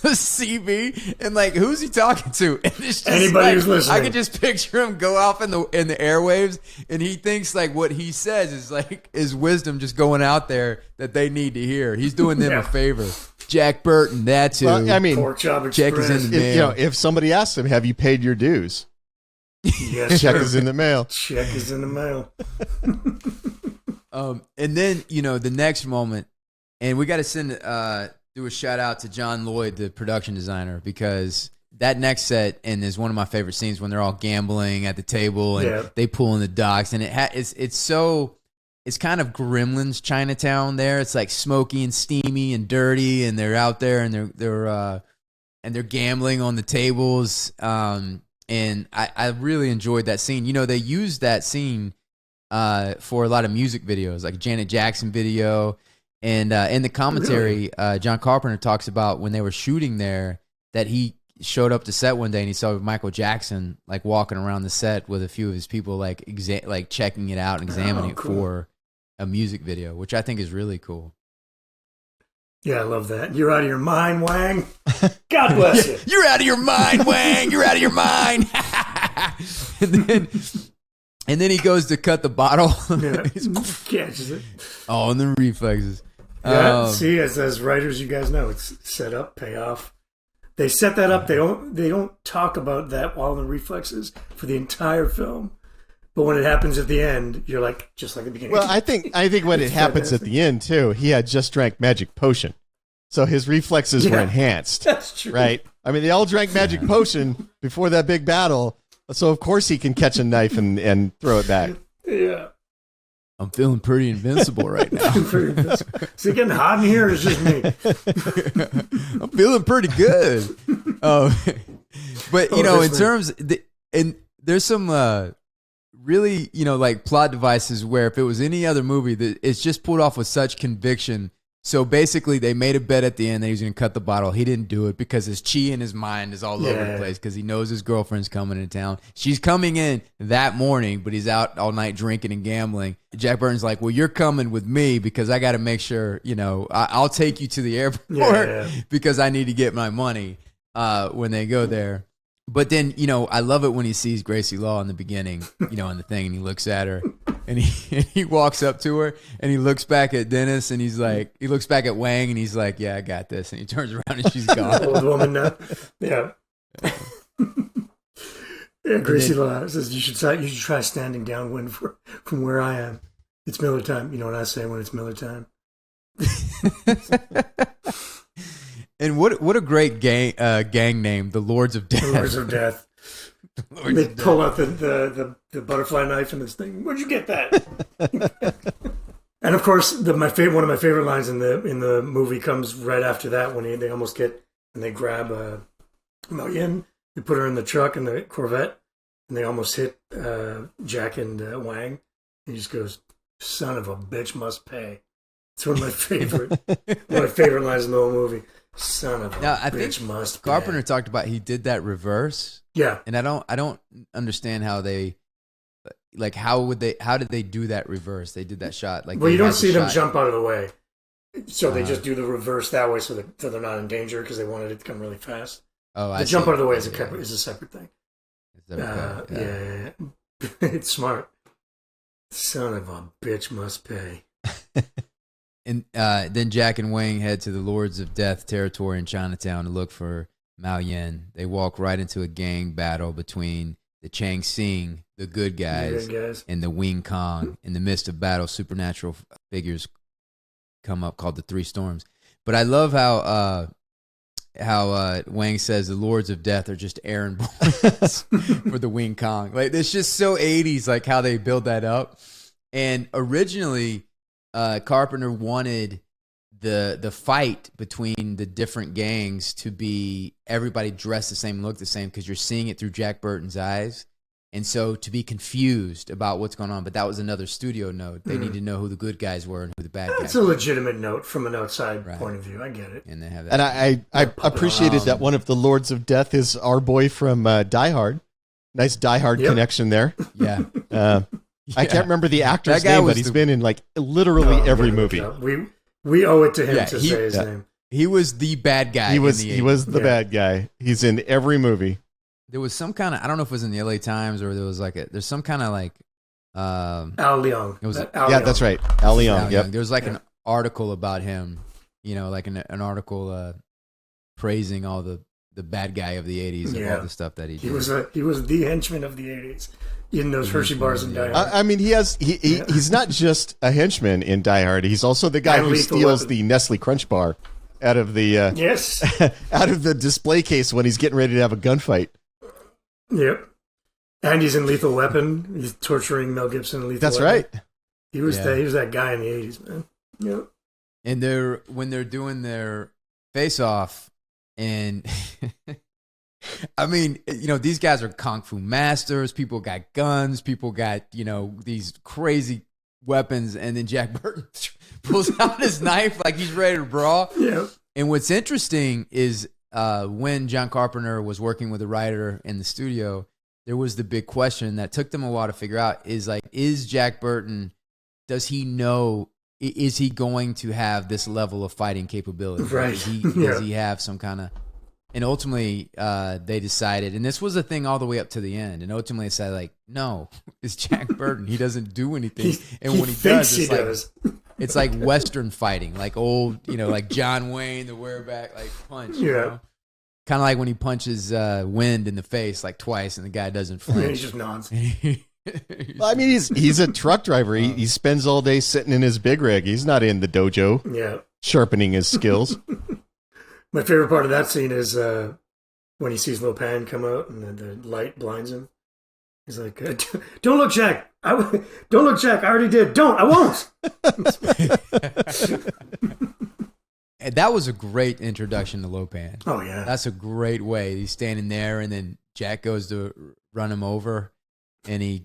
the CB, and like, who's he talking to? And it's just anybody who's listening. I could just picture him go off in the airwaves, and he thinks like what he says is like his wisdom just going out there that they need to hear. He's doing them a favor. Jack Burton, that's who. Well, I mean, Pork chop check is in the mail. If somebody asks him, "Have you paid your dues?" Yes, check is in the mail. Check is in the mail. And then the next moment, and we got to do a shout out to John Lloyd, the production designer, because that next set is one of my favorite scenes when they're all gambling at the table and they pull in the docks, and it's kind of Gremlins Chinatown there. It's like smoky and steamy and dirty, and they're out there and they're gambling on the tables. And I really enjoyed that scene. They used that scene for a lot of music videos, like Janet Jackson video. And in the commentary, John Carpenter talks about when they were shooting there that he showed up to set one day and he saw Michael Jackson like walking around the set with a few of his people, like checking it out and examining it for a music video, which I think is really cool. Yeah, I love that. You're out of your mind, Wang. God bless you. You're out of your mind, Wang. You're out of your mind. and then he goes to cut the bottle. Catches it. Oh, and the reflexes. Yeah, see, as writers, you guys know it's set up, payoff. They set that up. They don't talk about that while the reflexes for the entire film. But when it happens at the end, you're like, just like the beginning. Well, I think when it happens at the end too, he had just drank magic potion, so his reflexes were enhanced. That's true, right? I mean, they all drank magic potion before that big battle, so of course he can catch a knife and throw it back. Yeah, I'm feeling pretty invincible right now. Is it getting hot in here, or is it just me? I'm feeling pretty good. But in terms, and there's some. Really, like plot devices where if it was any other movie, that it's just pulled off with such conviction. So basically, they made a bet at the end that he was going to cut the bottle. He didn't do it because his chi in his mind is all over the place because he knows his girlfriend's coming into town. She's coming in that morning, but he's out all night drinking and gambling. Jack Burton's like, well, you're coming with me because I got to make sure, I'll take you to the airport because I need to get my money when they go there. But then, I love it when he sees Gracie Law in the beginning, on the thing, and he looks at her, and he walks up to her, and he looks back at Dennis, and he looks back at Wang, and he's like, yeah, I got this. And he turns around, and she's gone. Old woman now. Yeah. Gracie Law says, you should try standing downwind from where I am. It's Miller time. You know what I say when it's Miller time? And what a great gang name, the Lords of Death. The Lords of Death. They pull out the butterfly knife and this thing. Where'd you get that? And of course, one of my favorite lines in the movie comes right after that when they almost get and they grab Mao Yin, they put her in the truck in the Corvette, and they almost hit Jack and Wang. He just goes, "Son of a bitch must pay." It's one of my favorite lines in the whole movie. Son of a bitch must pay. Carpenter talked about he did that reverse. Yeah, and I don't understand how they. Like how did they do that reverse? They did that shot. Like, well, you don't see them jump out of the way, so they just do the reverse that way, so they're not in danger because they wanted it to come really fast. Oh, the jump out of the way is a separate thing. Yeah. It's smart. Son of a bitch must pay. And then Jack and Wang head to the Lords of Death territory in Chinatown to look for Mao Yin. They walk right into a gang battle between the Chang Sing, the good guys, and the Wing Kong. In the midst of battle, supernatural figures come up called the Three Storms. But I love how Wang says the Lords of Death are just errand boys for the Wing Kong. Like, it's just so 80s, like how they build that up. And originally, Carpenter wanted the fight between the different gangs to be everybody dressed the same, look the same, because you're seeing it through Jack Burton's eyes. And so to be confused about what's going on, but that was another studio note. They need to know who the good guys were and who the bad guys were. It's a legitimate note from an outside point of view. I get it. And they have that. And I appreciated that one of the Lords of Death is our boy from Die Hard. Nice Die Hard connection there. Yeah. I can't remember the actor's name, but he's been in like literally every movie. We owe it to him to say his name. He was the bad guy. He was the bad guy. He's in every movie. There was some kind of, I don't know if it was in the LA Times or there was like there's some kind of like Al Leong. It was that's right. Al Leong. Yep. There was like an article about him, like an article praising all the bad guy of the 80s and all the stuff that he did. He was the henchman of the 80s in those Hershey bars in Die Hard. I mean, he's not just a henchman in Die Hard. He's also the guy who steals the Nestle Crunch bar out of the out of the display case when he's getting ready to have a gunfight. Yep. And he's in Lethal Weapon. He's torturing Mel Gibson in Lethal Weapon. That's right. He was that guy in the 80s, man. Yep. And when they're doing their face-off, and I mean, these guys are kung fu masters. People got guns. People got, these crazy weapons. And then Jack Burton pulls out his knife like he's ready to brawl. Yeah. And what's interesting is when John Carpenter was working with a writer in the studio, there was the big question that took them a while to figure out is Jack Burton, does he know, is he going to have this level of fighting capability? Right. Does he have some kind of, and ultimately they decided, and this was a thing all the way up to the end, and ultimately they said, like, no, it's Jack Burton. He doesn't do anything. And when he does, it's like Western fighting, like old, like John Wayne, the wereback, like punch. Yeah. Kind of like when he punches Wind in the face like twice and the guy doesn't flinch. He just nods. Well, I mean, he's a truck driver. He spends all day sitting in his big rig. He's not in the dojo sharpening his skills. My favorite part of that scene is when he sees Lo Pan come out and the light blinds him. He's like, "Don't look, Jack. Don't look, Jack. I already did. Don't. I won't." And that was a great introduction to Lo Pan. Oh yeah, that's a great way. He's standing there, and then Jack goes to run him over, and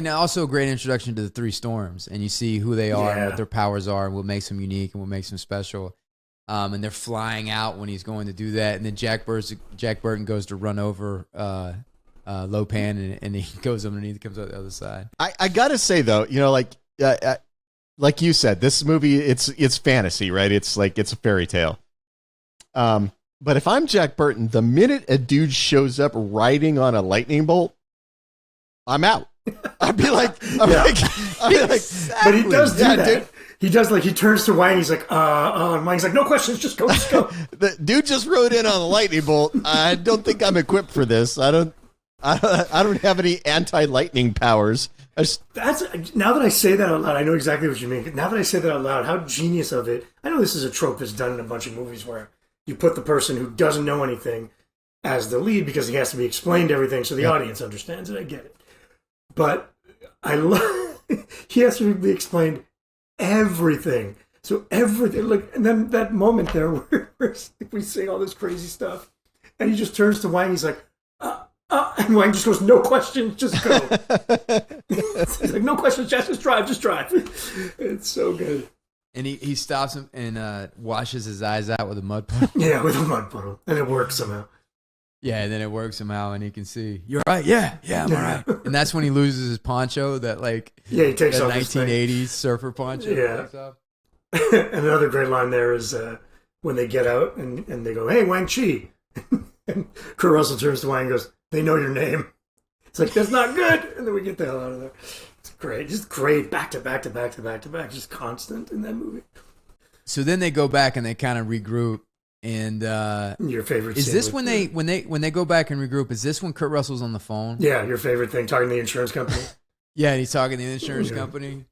also a great introduction to the Three Storms, and you see who they are and what their powers are, and what makes them unique and what makes them special. And they're flying out when he's going to do that, and then Jack Burton goes to run over Lo Pan, and he goes underneath, comes out the other side. I gotta say though, like you said, this movie it's fantasy, right? It's like it's a fairy tale. But if I'm Jack Burton, the minute a dude shows up riding on a lightning bolt, I'm out. I'd be like, exactly. But he does do that. Dude. He does, like, he turns to Wang, he's like, and Wang's like, no questions, just go. The dude just rode in on a lightning bolt. I don't think I'm equipped for this. I don't have any anti-lightning powers. Now that I say that out loud, I know exactly what you mean. Now that I say that out loud, how genius of it. I know this is a trope that's done in a bunch of movies where you put the person who doesn't know anything as the lead because he has to be explained everything so the audience understands it. I get it. But I love he has to be explained everything. So everything, like, and then that moment there where we say all this crazy stuff, and he just turns to Wang. He's like, and Wang just goes, "No questions, just go." He's like, "No questions, just drive, just drive." It's so good. And he stops him and washes his eyes out with a mud puddle. Yeah, with a mud puddle, and it works somehow. Yeah, and then it works somehow, and he can see. You're right. Yeah, I'm all right. And that's when he loses his poncho. That he takes off 1980s surfer poncho. Yeah. And another great line there is when they get out and they go, "Hey, Wang Chi," and Kurt Russell turns to Wang and goes, "They know your name." It's like, that's not good. And then we get the hell out of there. It's great, just great, back to back to back to back to back, just constant in that movie. So then they go back and they kind of regroup. And your favorite is this when they go back and regroup? Is this when Kurt Russell's on the phone? Yeah, your favorite thing, talking to the insurance company. Yeah, and he's talking to the insurance company.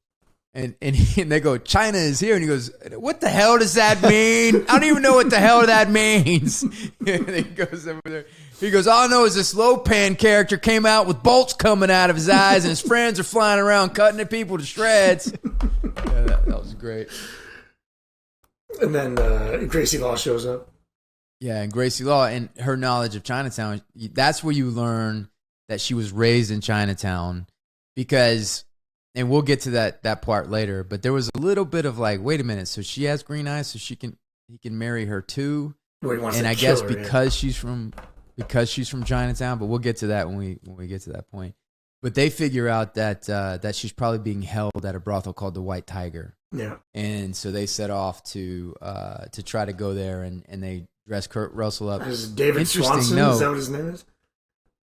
And they go, "China is here," and he goes, "What the hell does that mean? I don't even know what the hell that means." And he goes over there. He goes, "All I know is this Lopan character came out with bolts coming out of his eyes, and his friends are flying around cutting the people to shreds." Yeah, that was great. And then Gracie Law shows up. Yeah, and Gracie Law and her knowledge of Chinatown. That's where you learn that she was raised in Chinatown, because. And we'll get to that part later, but there was a little bit of like, wait a minute, so she has green eyes, so he can marry her too. And I guess because she's from Chinatown, but we'll get to that when we get to that point. But they figure out that she's probably being held at a brothel called the White Tiger. Yeah. And so they set off to try to go there, and they dress Kurt Russell up. Is David Swanson? Is that what his name is?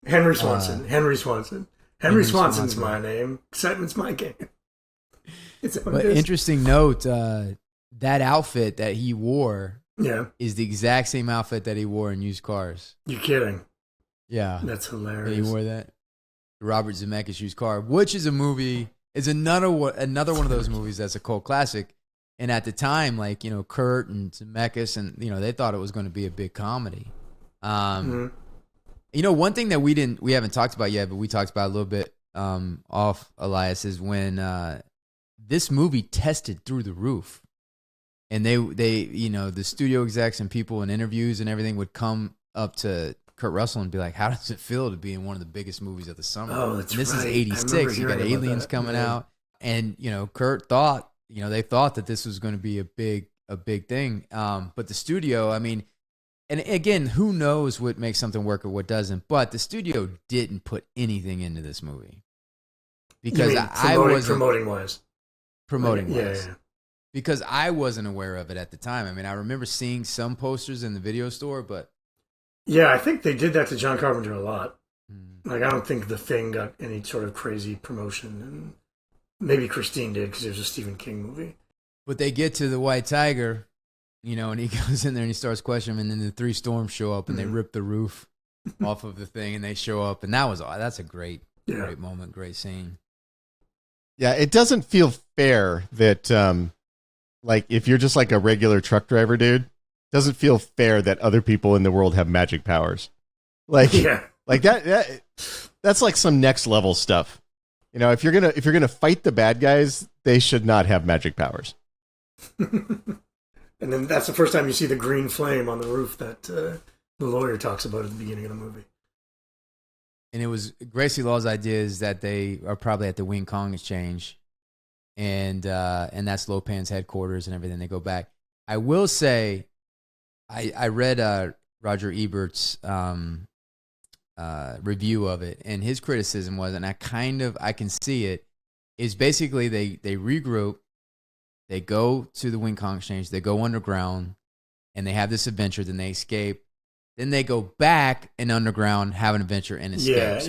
Henry Swanson. Henry Swanson. Henry Swanson's my name. Excitement's my game. But interesting note, that outfit that he wore is the exact same outfit that he wore in Used Cars. You kidding? Yeah. That's hilarious. And he wore that. Robert Zemeckis' Used Car, which is a movie, is another one of those movies that's a cult classic. And at the time, like, Kurt and Zemeckis, and, they thought it was going to be a big comedy. One thing that we haven't talked about yet, but we talked about a little bit off, Elias, is when this movie tested through the roof, and they the studio execs and people in interviews and everything would come up to Kurt Russell and be like, "How does it feel to be in one of the biggest movies of the summer?" Oh, that's and this right. is '86. You got Aliens coming out, and Kurt thought they thought that this was going to be a big thing, but the studio, I mean. And again, who knows what makes something work or what doesn't? But the studio didn't put anything into this movie because I wasn't promoting wise. Yeah. Because I wasn't aware of it at the time. I mean, I remember seeing some posters in the video store, but yeah, I think they did that to John Carpenter a lot. Like, I don't think The Thing got any sort of crazy promotion, and maybe Christine did because it was a Stephen King movie. But they get to the White Tiger. And he goes in there and he starts questioning him, and then the three storms show up and they rip the roof off of the thing, and they show up, and that's a great moment, great scene. Yeah, it doesn't feel fair that, like, if you're just like a regular truck driver, dude, it doesn't feel fair that other people in the world have magic powers. Like, like that's like some next level stuff. If you're gonna fight the bad guys, they should not have magic powers. And then that's the first time you see the green flame on the roof that the lawyer talks about at the beginning of the movie. And it was Gracie Law's idea is that they are probably at the Wing Kong Exchange, and that's Lopan's headquarters and everything. They go back. I will say, I read Roger Ebert's review of it, and his criticism was, and I can see it, is basically they regroup. They go to the Wing Kong Exchange. They go underground, and they have this adventure. Then they escape. Then they go back and underground, have an adventure, and escape.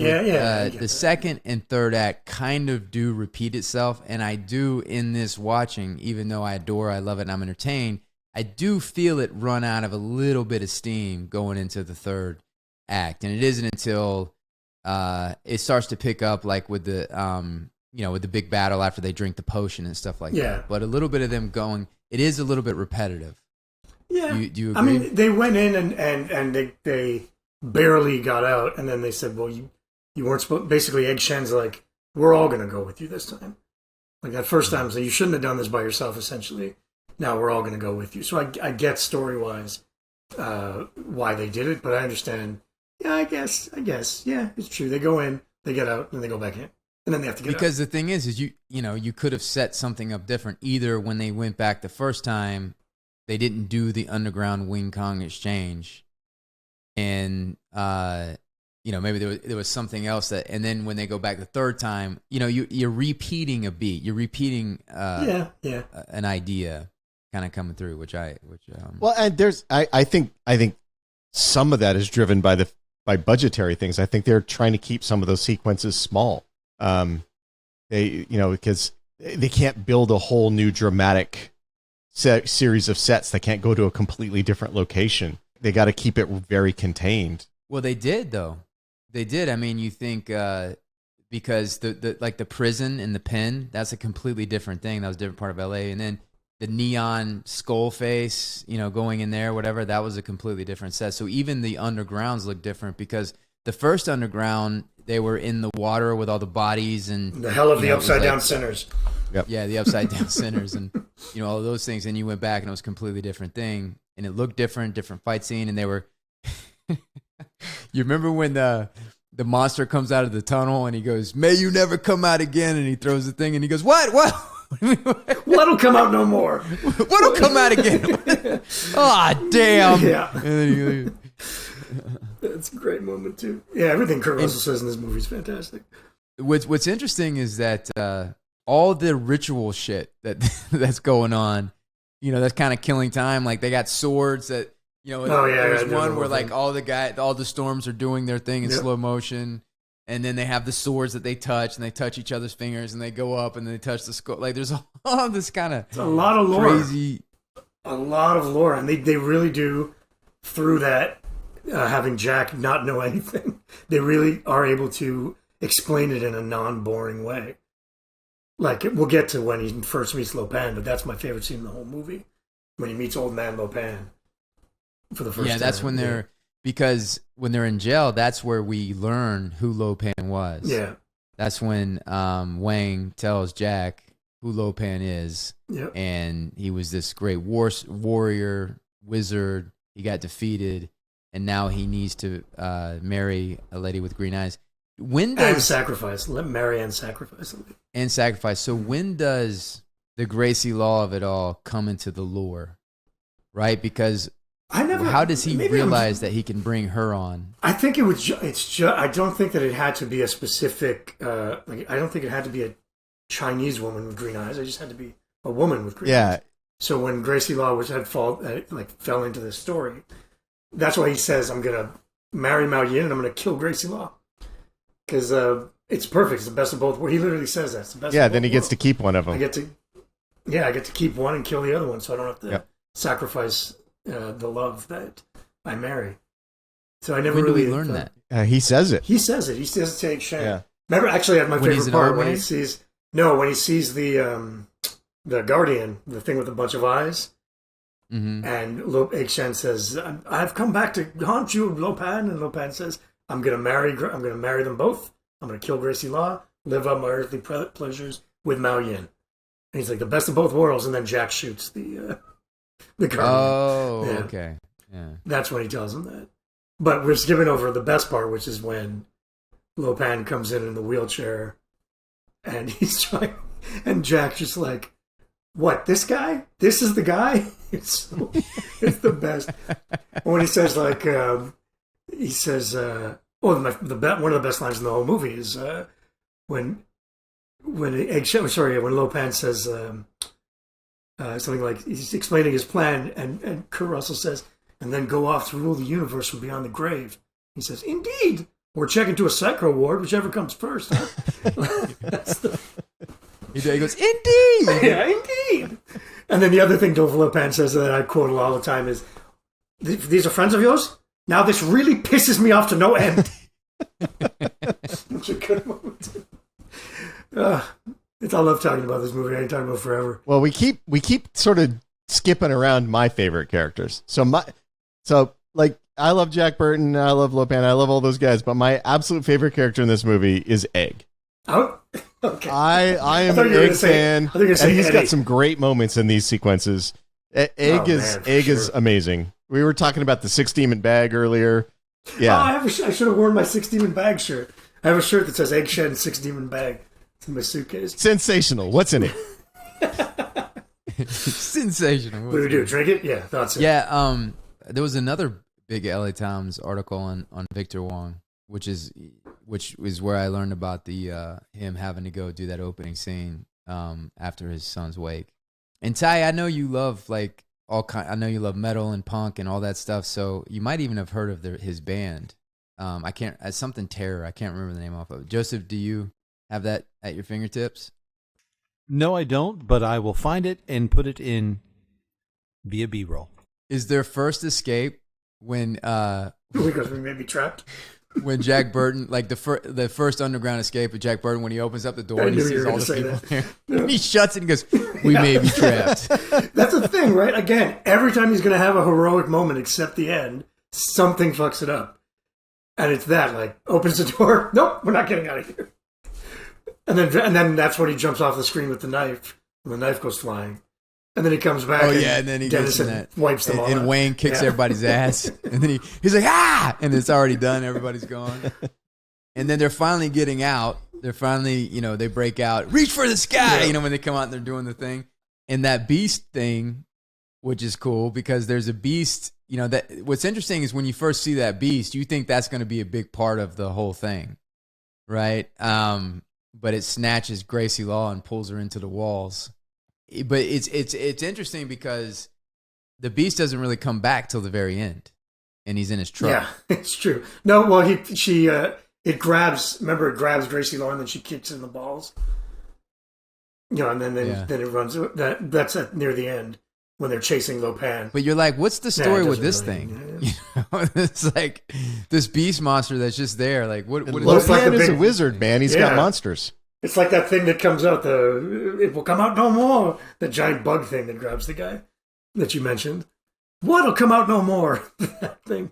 The second and third act kind of do repeat itself, and I do in this watching, even though I love it, and I'm entertained, I do feel it run out of a little bit of steam going into the third act. And it isn't until it starts to pick up, like with the with the big battle after they drink the potion and stuff like that. But a little bit of them going, it is a little bit repetitive. Yeah. Do you agree? I mean, they went in and they barely got out, and then they said, well, you weren't supposed. Basically, Egg Shen's like, we're all gonna go with you this time. Like that first time, so you shouldn't have done this by yourself. Essentially, now we're all gonna go with you. So I get story wise why they did it, but I understand. Yeah, I guess. Yeah, it's true. They go in, they get out, and they go back in, and then they have to get out. Because the thing is you could have set something up different. Either when they went back the first time, they didn't do the underground Wing Kong exchange, and maybe there was something else that. And then when they go back the third time, you're repeating a beat, you're repeating an idea, kind of coming through, well, and there's I think some of that is driven by budgetary things. I think they're trying to keep some of those sequences small. Because they can't build a whole new dramatic series of sets. They can't go to a completely different location. They got to keep it very contained. Well, they did though. They did. I mean, you think because the prison and the pen, that's a completely different thing. That was a different part of LA. And then the neon skull face, going in there, whatever, that was a completely different set. So even the undergrounds look different because the first underground, they were in the water with all the bodies and the hell of the upside down sinners. Yep. Yeah, the upside down sinners and all of those things. And you went back and it was a completely different thing. And it looked different fight scene. And they were you remember when the monster comes out of the tunnel and he goes, "May you never come out again," and he throws the thing and he goes, What? What'll come out no more? What'll come out again? Ah, damn. Yeah. And then That's a great moment too. Yeah, everything Kurt Russell says in this movie is fantastic. What's interesting is that all the ritual shit that's going on, that's kind of killing time. Like they got swords that, there's one where like all the storms are doing their thing in slow motion. And then they have the swords that they touch, and they touch each other's fingers, and they go up, and then they touch the skull. Like there's all this kind of a lot of lore. Crazy. A lot of lore, and they really do through that. Having Jack not know anything, they really are able to explain it in a non-boring way. Like we'll get to when he first meets Lopan, but that's my favorite scene in the whole movie when he meets old man Lopan for the first time. Yeah, that's when they're. Because when they're in jail, that's where we learn who Lopan was. Yeah. That's when Wang tells Jack who Lopan is. Yep. And he was this great warrior, wizard. He got defeated, and now he needs to marry a lady with green eyes. And sacrifice. Let marry and sacrifice. And sacrifice. So when does the Gracie law of it all come into the lore? Right? Because... how does he realize that he can bring her on? I think it was. I don't think that it had to be a specific. I don't think it had to be a Chinese woman with green eyes. It just had to be a woman with green eyes. So when Gracie Law fell into this story, that's why he says, "I'm gonna marry Mao Yin and I'm gonna kill Gracie Law," because it's perfect. It's the best of both worlds. He literally says that. It's the best. Yeah. Then he gets to keep one of them. I get to keep one and kill the other one, so I don't have to sacrifice. The love that I marry. So I never when really... When do we learn that? He says it. He says it. He says to Egg Shen. Yeah. Remember, actually, I had my favorite part when man? he sees the Guardian, the thing with a bunch of eyes. Mm-hmm. And Egg Shen says, "I've come back to haunt you, Lopan." And Lopan says, I'm going to marry them both. I'm going to kill Gracie Law, live up my earthly pleasures with Mao Yin. And he's like, the best of both worlds. And then Jack shoots the Guardian. Oh, okay. Yeah. That's when he tells him that. But we're skipping over the best part, which is when Lopan comes in the wheelchair and he's trying, and Jack just like, "What, this guy? This is the guy?" It's the best. When he says one of the best lines in the whole movie is when Lopan says something like, he's explaining his plan, and Kurt Russell says, "And then go off to rule the universe from beyond the grave." He says, "Indeed, or check into a psycho ward, whichever comes first." Huh? He goes, "Indeed, yeah, indeed." And then the other thing Dov Lopan says that I quote all the time is, "These are friends of yours? Now this really pisses me off to no end." It's a good moment. I love talking about this movie. I ain't talking about forever. Well, we keep sort of skipping around my favorite characters. So I love Jack Burton. I love Lopan. I love all those guys. But my absolute favorite character in this movie is Egg. Oh, okay. I am an Egg fan, and he's got some great moments in these sequences. Egg is amazing. We were talking about the 6-demon bag earlier. Yeah, I should have worn my 6-demon bag shirt. I have a shirt that says Egg Shed and 6-demon bag. It's in my suitcase. Sensational. What's in it? Sensational. What do we do? Drink it? Yeah, thought so. Yeah. There was another big LA Times article on Victor Wong, which is where I learned about the him having to go do that opening scene after his son's wake. And Ty, I know you love I know you love metal and punk and all that stuff. So you might even have heard of his band. Something Terror. I can't remember the name off of it. Joseph, do you have that at your fingertips? No, I don't. But I will find it and put it in via B-roll. Is their first escape when because we may be trapped? When Jack Burton, like the first underground escape of Jack Burton, when he opens up the door and he sees all the people there, and he shuts it and goes, "We may be trapped." That's the thing, right? Again, every time he's going to have a heroic moment, except the end, something fucks it up, and it's that like opens the door. Nope, we're not getting out of here. And then that's when he jumps off the screen with the knife, and the knife goes flying. And then he comes back. Oh yeah, and then he gets in that, wipes them all. And Wayne kicks everybody's ass, and then he's like, "Ah!" And it's already done. Everybody's gone. And then they're finally getting out. They're finally, they break out. Reach for the sky, when they come out and they're doing the thing. And that beast thing, which is cool because there's a beast. That what's interesting is when you first see that beast, you think that's going to be a big part of the whole thing, right? But it snatches Gracie Law and pulls her into the walls. But it's interesting because the beast doesn't really come back till the very end, and he's in his truck. Yeah, it's true. No, well, it grabs Gracie Law and then she kicks in the balls. And then it runs. That's near the end when they're chasing Lopan. But you're like, what's the story with this thing? It's like this beast monster that's just there. Like what? Lopan is a wizard, man. He's got monsters. It's like that thing that comes out, it will come out no more. The giant bug thing that grabs the guy that you mentioned. What'll come out no more? That thing.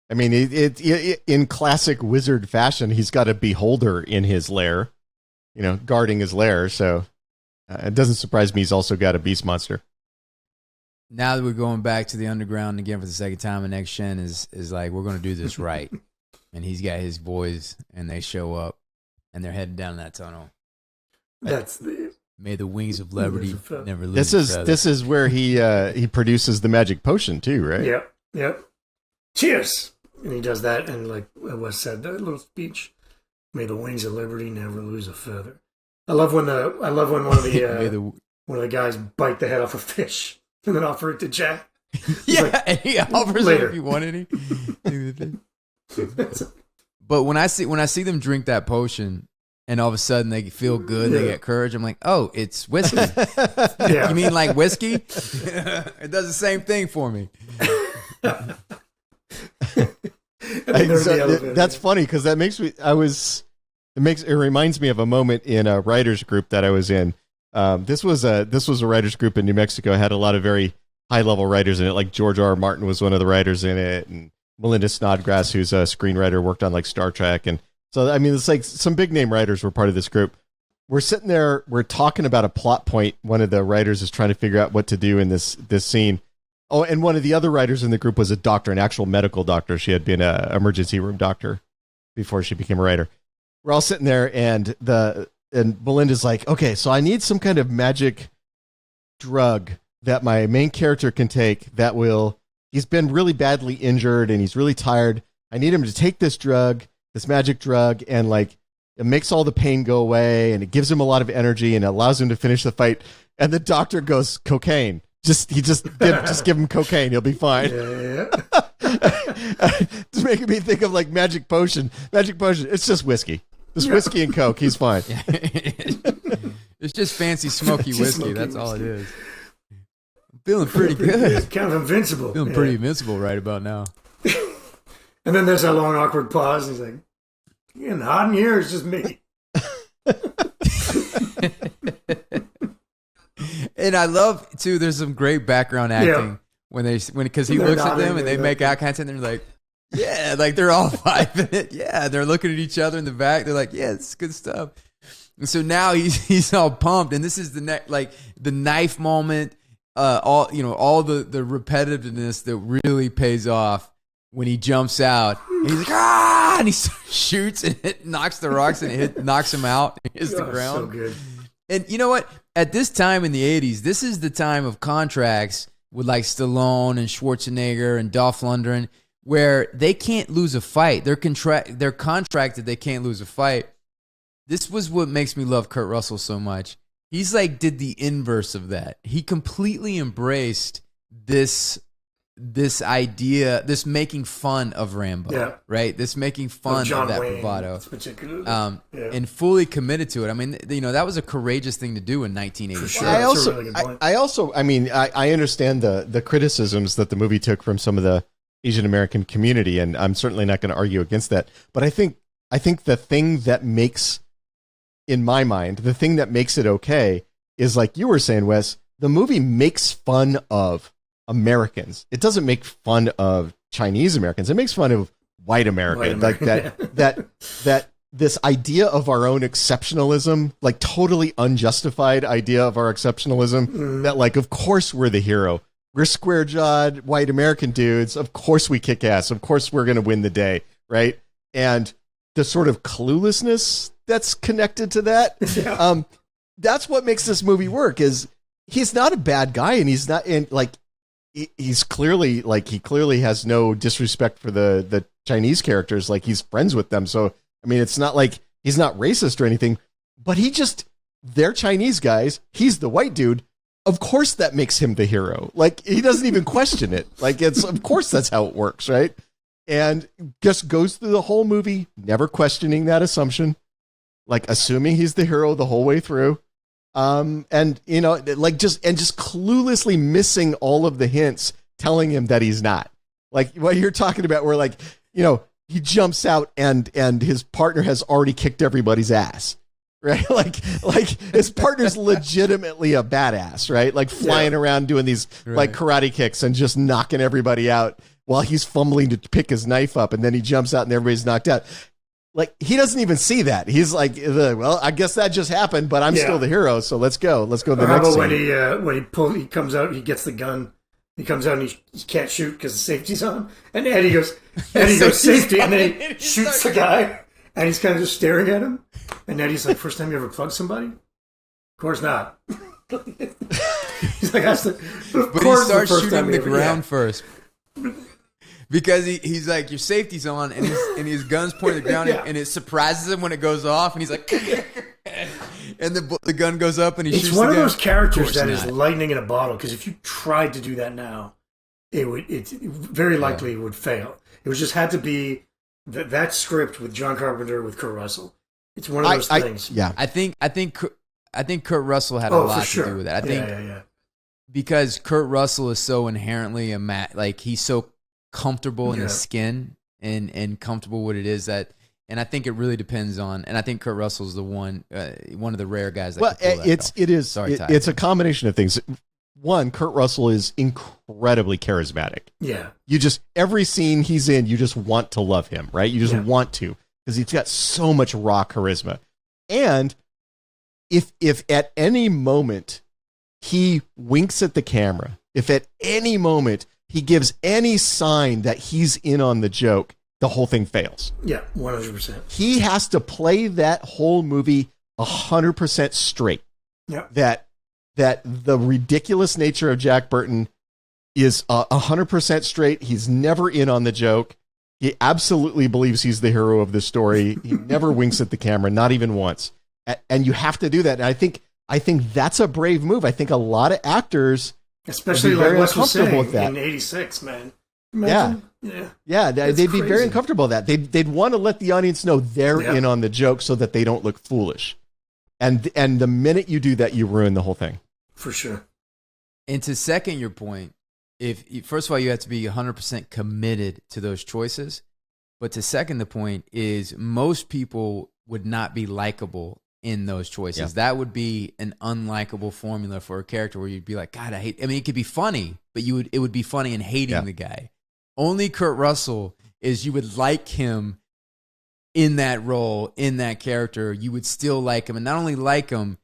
I mean, in classic wizard fashion, he's got a beholder in his lair, guarding his lair. So it doesn't surprise me he's also got a beast monster. Now that we're going back to the underground again for the second time, and Next Gen is like, we're going to do this right. And he's got his boys, and they show up. And they're heading down that tunnel. May the wings of liberty never lose. This is where he produces the magic potion too, right? Yep. Cheers. And he does that, and like Wes said, that little speech. May the wings of liberty never lose a feather. I love when one of the guys bite the head off a fish and then offer it to Jack. And he offers it if you want any. But when I see them drink that potion, and all of a sudden they feel good, they get courage, I'm like, oh, it's whiskey. You mean like whiskey? It does the same thing for me. That's funny because that makes me. It reminds me of a moment in a writers group that I was in. This was a writers group in New Mexico. It had a lot of very high level writers in it. Like George R. R. Martin was one of the writers in it, and Melinda Snodgrass, who's a screenwriter, worked on like Star Trek. And so, I mean, it's like some big name writers were part of this group. We're sitting there, we're talking about a plot point. One of the writers is trying to figure out what to do in this scene. Oh, and one of the other writers in the group was a doctor, an actual medical doctor. She had been an emergency room doctor before she became a writer. We're all sitting there, and Melinda's like, okay, so I need some kind of magic drug that my main character can take that will... He's been really badly injured and he's really tired. I need him to take this drug, this magic drug, and like it makes all the pain go away and it gives him a lot of energy and it allows him to finish the fight. And the doctor goes, cocaine. Just give him cocaine. He'll be fine. Just making me think of like magic potion. Magic potion. It's just whiskey. Just whiskey and coke. He's fine. It's just fancy smoky whiskey. That's all it is. Feeling pretty good. Kind of invincible. Feeling pretty invincible right about now. And then there's that long, awkward pause. He's like, not in here. It's just me. And I love, too, there's some great background acting because he They're looks at nodding them and they and make eye contact and they're like, yeah, like they're all vibing it. Yeah, they're looking at each other in the back. They're like, yeah, it's good stuff. And so now he's all pumped, and this is the knife moment. All the repetitiveness that really pays off when he jumps out. And he's like, ah, and he shoots and it knocks the rocks and it knocks him out and hits the ground. So good. And you know what? At this time in the 80s, this is the time of contracts with like Stallone and Schwarzenegger and Dolph Lundgren, where they can't lose a fight. They're contracted. They can't lose a fight. This was what makes me love Kurt Russell so much. He's like did the inverse of that. He completely embraced this idea, this making fun of Rambo, right? This making fun of that bravado, and fully committed to it. I mean, that was a courageous thing to do in 1986. Sure. I understand the criticisms that the movie took from some of the Asian American community, and I'm certainly not going to argue against that. But I think the thing that makes, in my mind, the thing that makes it okay is, like you were saying, Wes, the movie makes fun of Americans. It doesn't make fun of Chinese Americans. It makes fun of white Americans. Like that this idea of our own exceptionalism, like totally unjustified idea of our exceptionalism, that like, of course we're the hero. We're square-jawed white American dudes. Of course we kick ass. Of course we're going to win the day, right? And the sort of cluelessness that's connected to that, that's what makes this movie work. Is he's not a bad guy, and he's not, and like he's clearly he clearly has no disrespect for the Chinese characters. Like he's friends with them, so I mean, it's not like he's not racist or anything. But they're Chinese guys. He's the white dude. Of course that makes him the hero. Like he doesn't even question it. Like of course that's how it works, right? And just goes through the whole movie, never questioning that assumption, like assuming he's the hero the whole way through. And just cluelessly missing all of the hints telling him that he's not. Like what you're talking about, where like, he jumps out and his partner has already kicked everybody's ass. Right? Like his partner's legitimately a badass, right? Like flying around doing these like karate kicks and just knocking everybody out while he's fumbling to pick his knife up, and then he jumps out and everybody's knocked out. Like he doesn't even see that. He's like, well, I guess that just happened, but I'm still the hero, so let's go. Let's go to the next scene. When he comes out, he gets the gun. He comes out and he can't shoot because the safety's on. And Eddie goes safety, and then he shoots the guy, and he's kind of just staring at him. And Eddie's like, first time you ever plugged somebody? Of course not. He's like, but he starts shooting the ground first. Because he's like, your safety's on, and his gun's pointed at the ground, and it surprises him when it goes off, and he's like, and the gun goes up, and he shoots the gun. It's one of those characters that is lightning in a bottle, because if you tried to do that now, it very likely would fail. It was just had to be that script with John Carpenter, with Kurt Russell. It's one of those things. I think Kurt Russell had a lot to do with that. I think because Kurt Russell is so inherently he's so comfortable in his skin and comfortable what it is that, and I think it really depends on, and I think Kurt Russell's the one of the rare guys that can pull that off. It's a combination of things. One, Kurt Russell is incredibly charismatic. Yeah. Every scene he's in, you just want to love him, right? You just want to, because he's got so much raw charisma. And if at any moment he winks at the camera, if at any moment he gives any sign that he's in on the joke, the whole thing fails. Yeah, 100%. He has to play that whole movie 100% straight. Yeah. That the ridiculous nature of Jack Burton is 100% straight. He's never in on the joke. He absolutely believes he's the hero of the story. He never winks at the camera, not even once. And you have to do that. And I think that's a brave move. I think a lot of actors, especially like Wes was saying in '86, man. Imagine? Yeah. They'd be very uncomfortable with that. They'd want to let the audience know they're in on the joke so that they don't look foolish. And the minute you do that, you ruin the whole thing. For sure. And to second your point, first of all, you have to be 100% committed to those choices. But to second the point is most people would not be likable in those choices. Yeah. That would be an unlikable formula for a character where you'd be like, God, I mean, it could be funny, but it would be funny in hating the guy. Only Kurt Russell is you would like him in that role, in that character. You would still like him, and not only like him,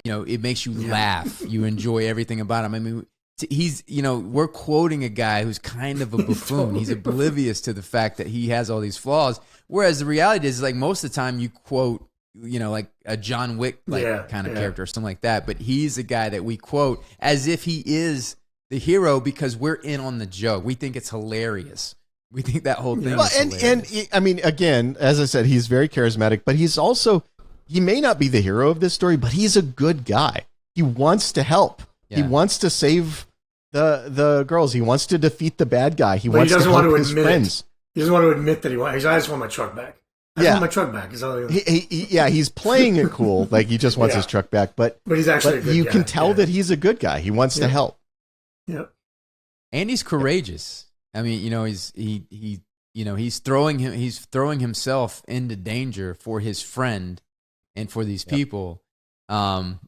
it makes you laugh. You enjoy everything about him. I mean, he's, we're quoting a guy who's kind of a buffoon. He's oblivious to the fact that he has all these flaws. Whereas the reality is, like, most of the time you quote, like a John Wick kind of character or something like that. But he's a guy that we quote as if he is the hero because we're in on the joke. We think it's hilarious. We think that whole thing is hilarious. And I mean, again, as I said, he's very charismatic, but he's also, he may not be the hero of this story, but he's a good guy. He wants to help. Yeah. He wants to save the girls. He wants to defeat the bad guy. He wants to help his friends. He doesn't want to admit that I just want my truck back. I want my truck back. Is all he's playing it cool. Like, he just wants his truck back. But he's actually a good you guy. can tell that he's a good guy. He wants to help. Yep. And he's courageous. I mean, he's throwing himself into danger for his friend and for these people. And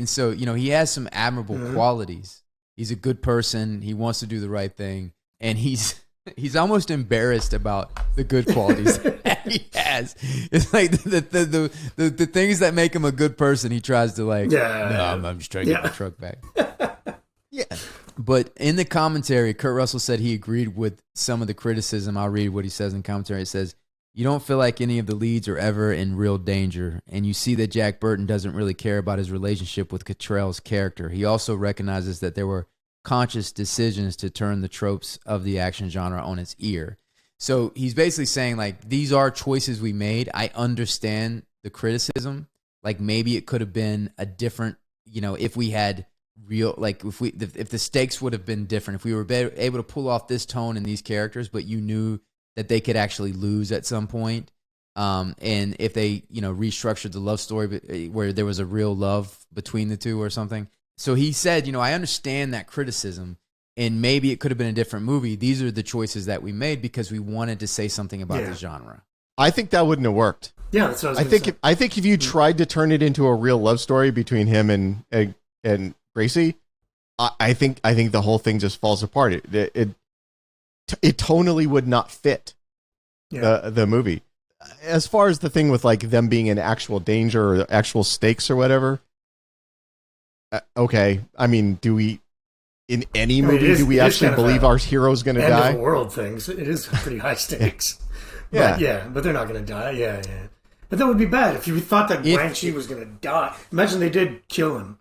so, he has some admirable qualities. He's a good person. He wants to do the right thing. And he's almost embarrassed about the good qualities that he has. It's like the things that make him a good person, he tries to I'm just trying to get my truck back. Yeah. But in the commentary, Kurt Russell said he agreed with some of the criticism. I'll read what he says in the commentary. It says, "You don't feel like any of the leads are ever in real danger, and you see that Jack Burton doesn't really care about his relationship with Cottrell's character. He also recognizes that there were conscious decisions to turn the tropes of the action genre on its ear." So he's basically saying, like, these are choices we made. I understand the criticism. Like, maybe it could have been a different, if we had real, like, if the stakes would have been different, if we were able to pull off this tone and these characters, but you knew that they could actually lose at some point. And if they, restructured the love story where there was a real love between the two or something. So he said, I understand that criticism, and maybe it could have been a different movie. These are the choices that we made because we wanted to say something about the genre. I think that wouldn't have worked. Yeah, that's what I was gonna say. I think if you tried to turn it into a real love story between him and Gracie, I think the whole thing just falls apart. It tonally would not fit the movie. As far as the thing with, like, them being in actual danger or actual stakes or whatever, okay. I mean, do we, in any movie, do we actually believe our hero's going to die? End of the world things. It is pretty high stakes. But they're not going to die. Yeah. But that would be bad if you thought that Banshee was going to die. Imagine they did kill him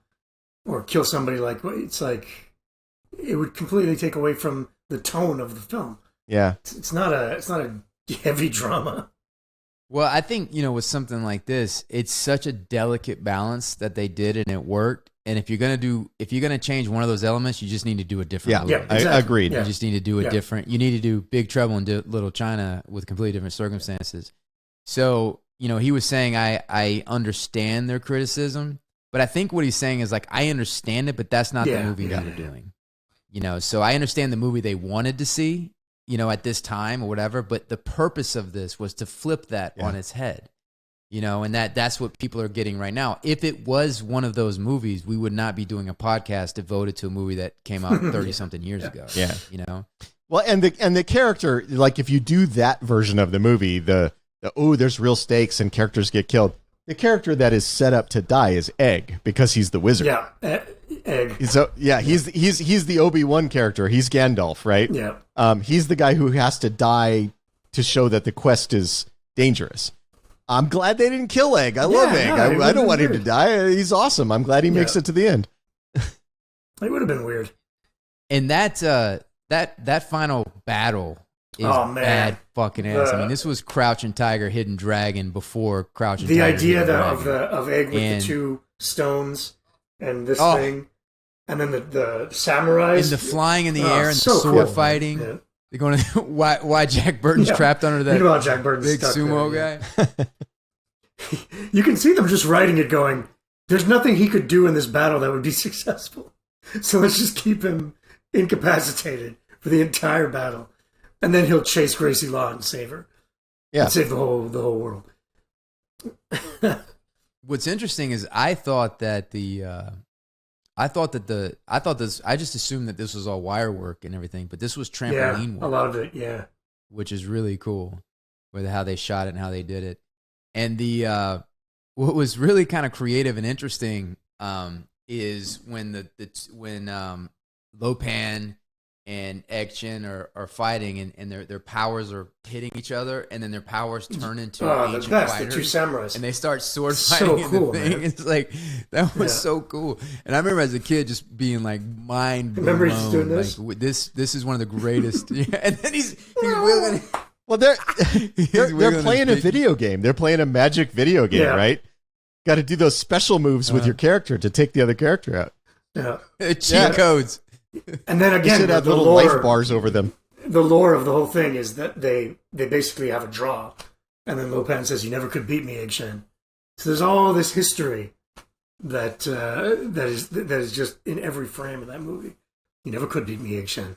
or kill somebody. Like, it's like it would completely take away from the tone of the film. Yeah, it's not a heavy drama. Well, I think, with something like this, it's such a delicate balance that they did, and it worked. And if you're gonna change one of those elements, you just need to do a different movie. Yeah, exactly. I agreed. You just need to do a different. You need to do Big Trouble in Little China with completely different circumstances. So, he was saying, I understand their criticism, but I think what he's saying is, like, I understand it, but that's not the movie they were doing. So I understand the movie they wanted to see, at this time or whatever, but the purpose of this was to flip that on its head. And that's what people are getting right now. If it was one of those movies, we would not be doing a podcast devoted to a movie that came out 30-something years ago. Yeah. Well, and the character, like, if you do that version of the movie, there's real stakes and characters get killed. The character that is set up to die is Egg because he's the wizard. Yeah, Egg. So he's the Obi-Wan character. He's Gandalf, right? Yeah. He's the guy who has to die to show that the quest is dangerous. I'm glad they didn't kill Egg. I love Egg. I don't want him to die. He's awesome. I'm glad he makes it to the end. It would have been weird. And that final battle is bad fucking ass. I mean, this was Crouching Tiger, Hidden Dragon before Crouching Tiger. The idea Hidden of Egg with the two stones and this thing, and then the samurais and the flying in the air and the sword fighting. Yeah. They're going to why Jack Burton's trapped under that Jack Burton's big sumo guy. You can see them just writing it going, there's nothing he could do in this battle that would be successful. So let's just keep him incapacitated for the entire battle. And then he'll chase Gracie Law and save her. Yeah. And save the whole world. what's interesting is I just assumed that this was all wire work and everything, but this was trampoline work. A lot of it, yeah. Which is really cool with how they shot it and how they did it. And what was really kind of creative and interesting is when when Lopan and Egg-Shin are fighting and their powers are hitting each other, and then their powers turn into ancient fighters. The two samurais. And they start sword fighting. So cool, in the thing. man. It's like, that was so cool. And I remember as a kid just being like mind blown. Remember he's doing this? Like, this is one of the greatest. And then he's wielding. Well, they're playing a video game. They're playing a magic video game, right? Got to do those special moves with your character to take the other character out. Yeah. Cheat codes. And then again, should have the little lore, life bars over them. The lore of the whole thing is that they basically have a draw, and then Lopan says, "You never could beat me, Egg-Shin." So there's all this history that is just in every frame of that movie. You never could beat me, Egg-Shin.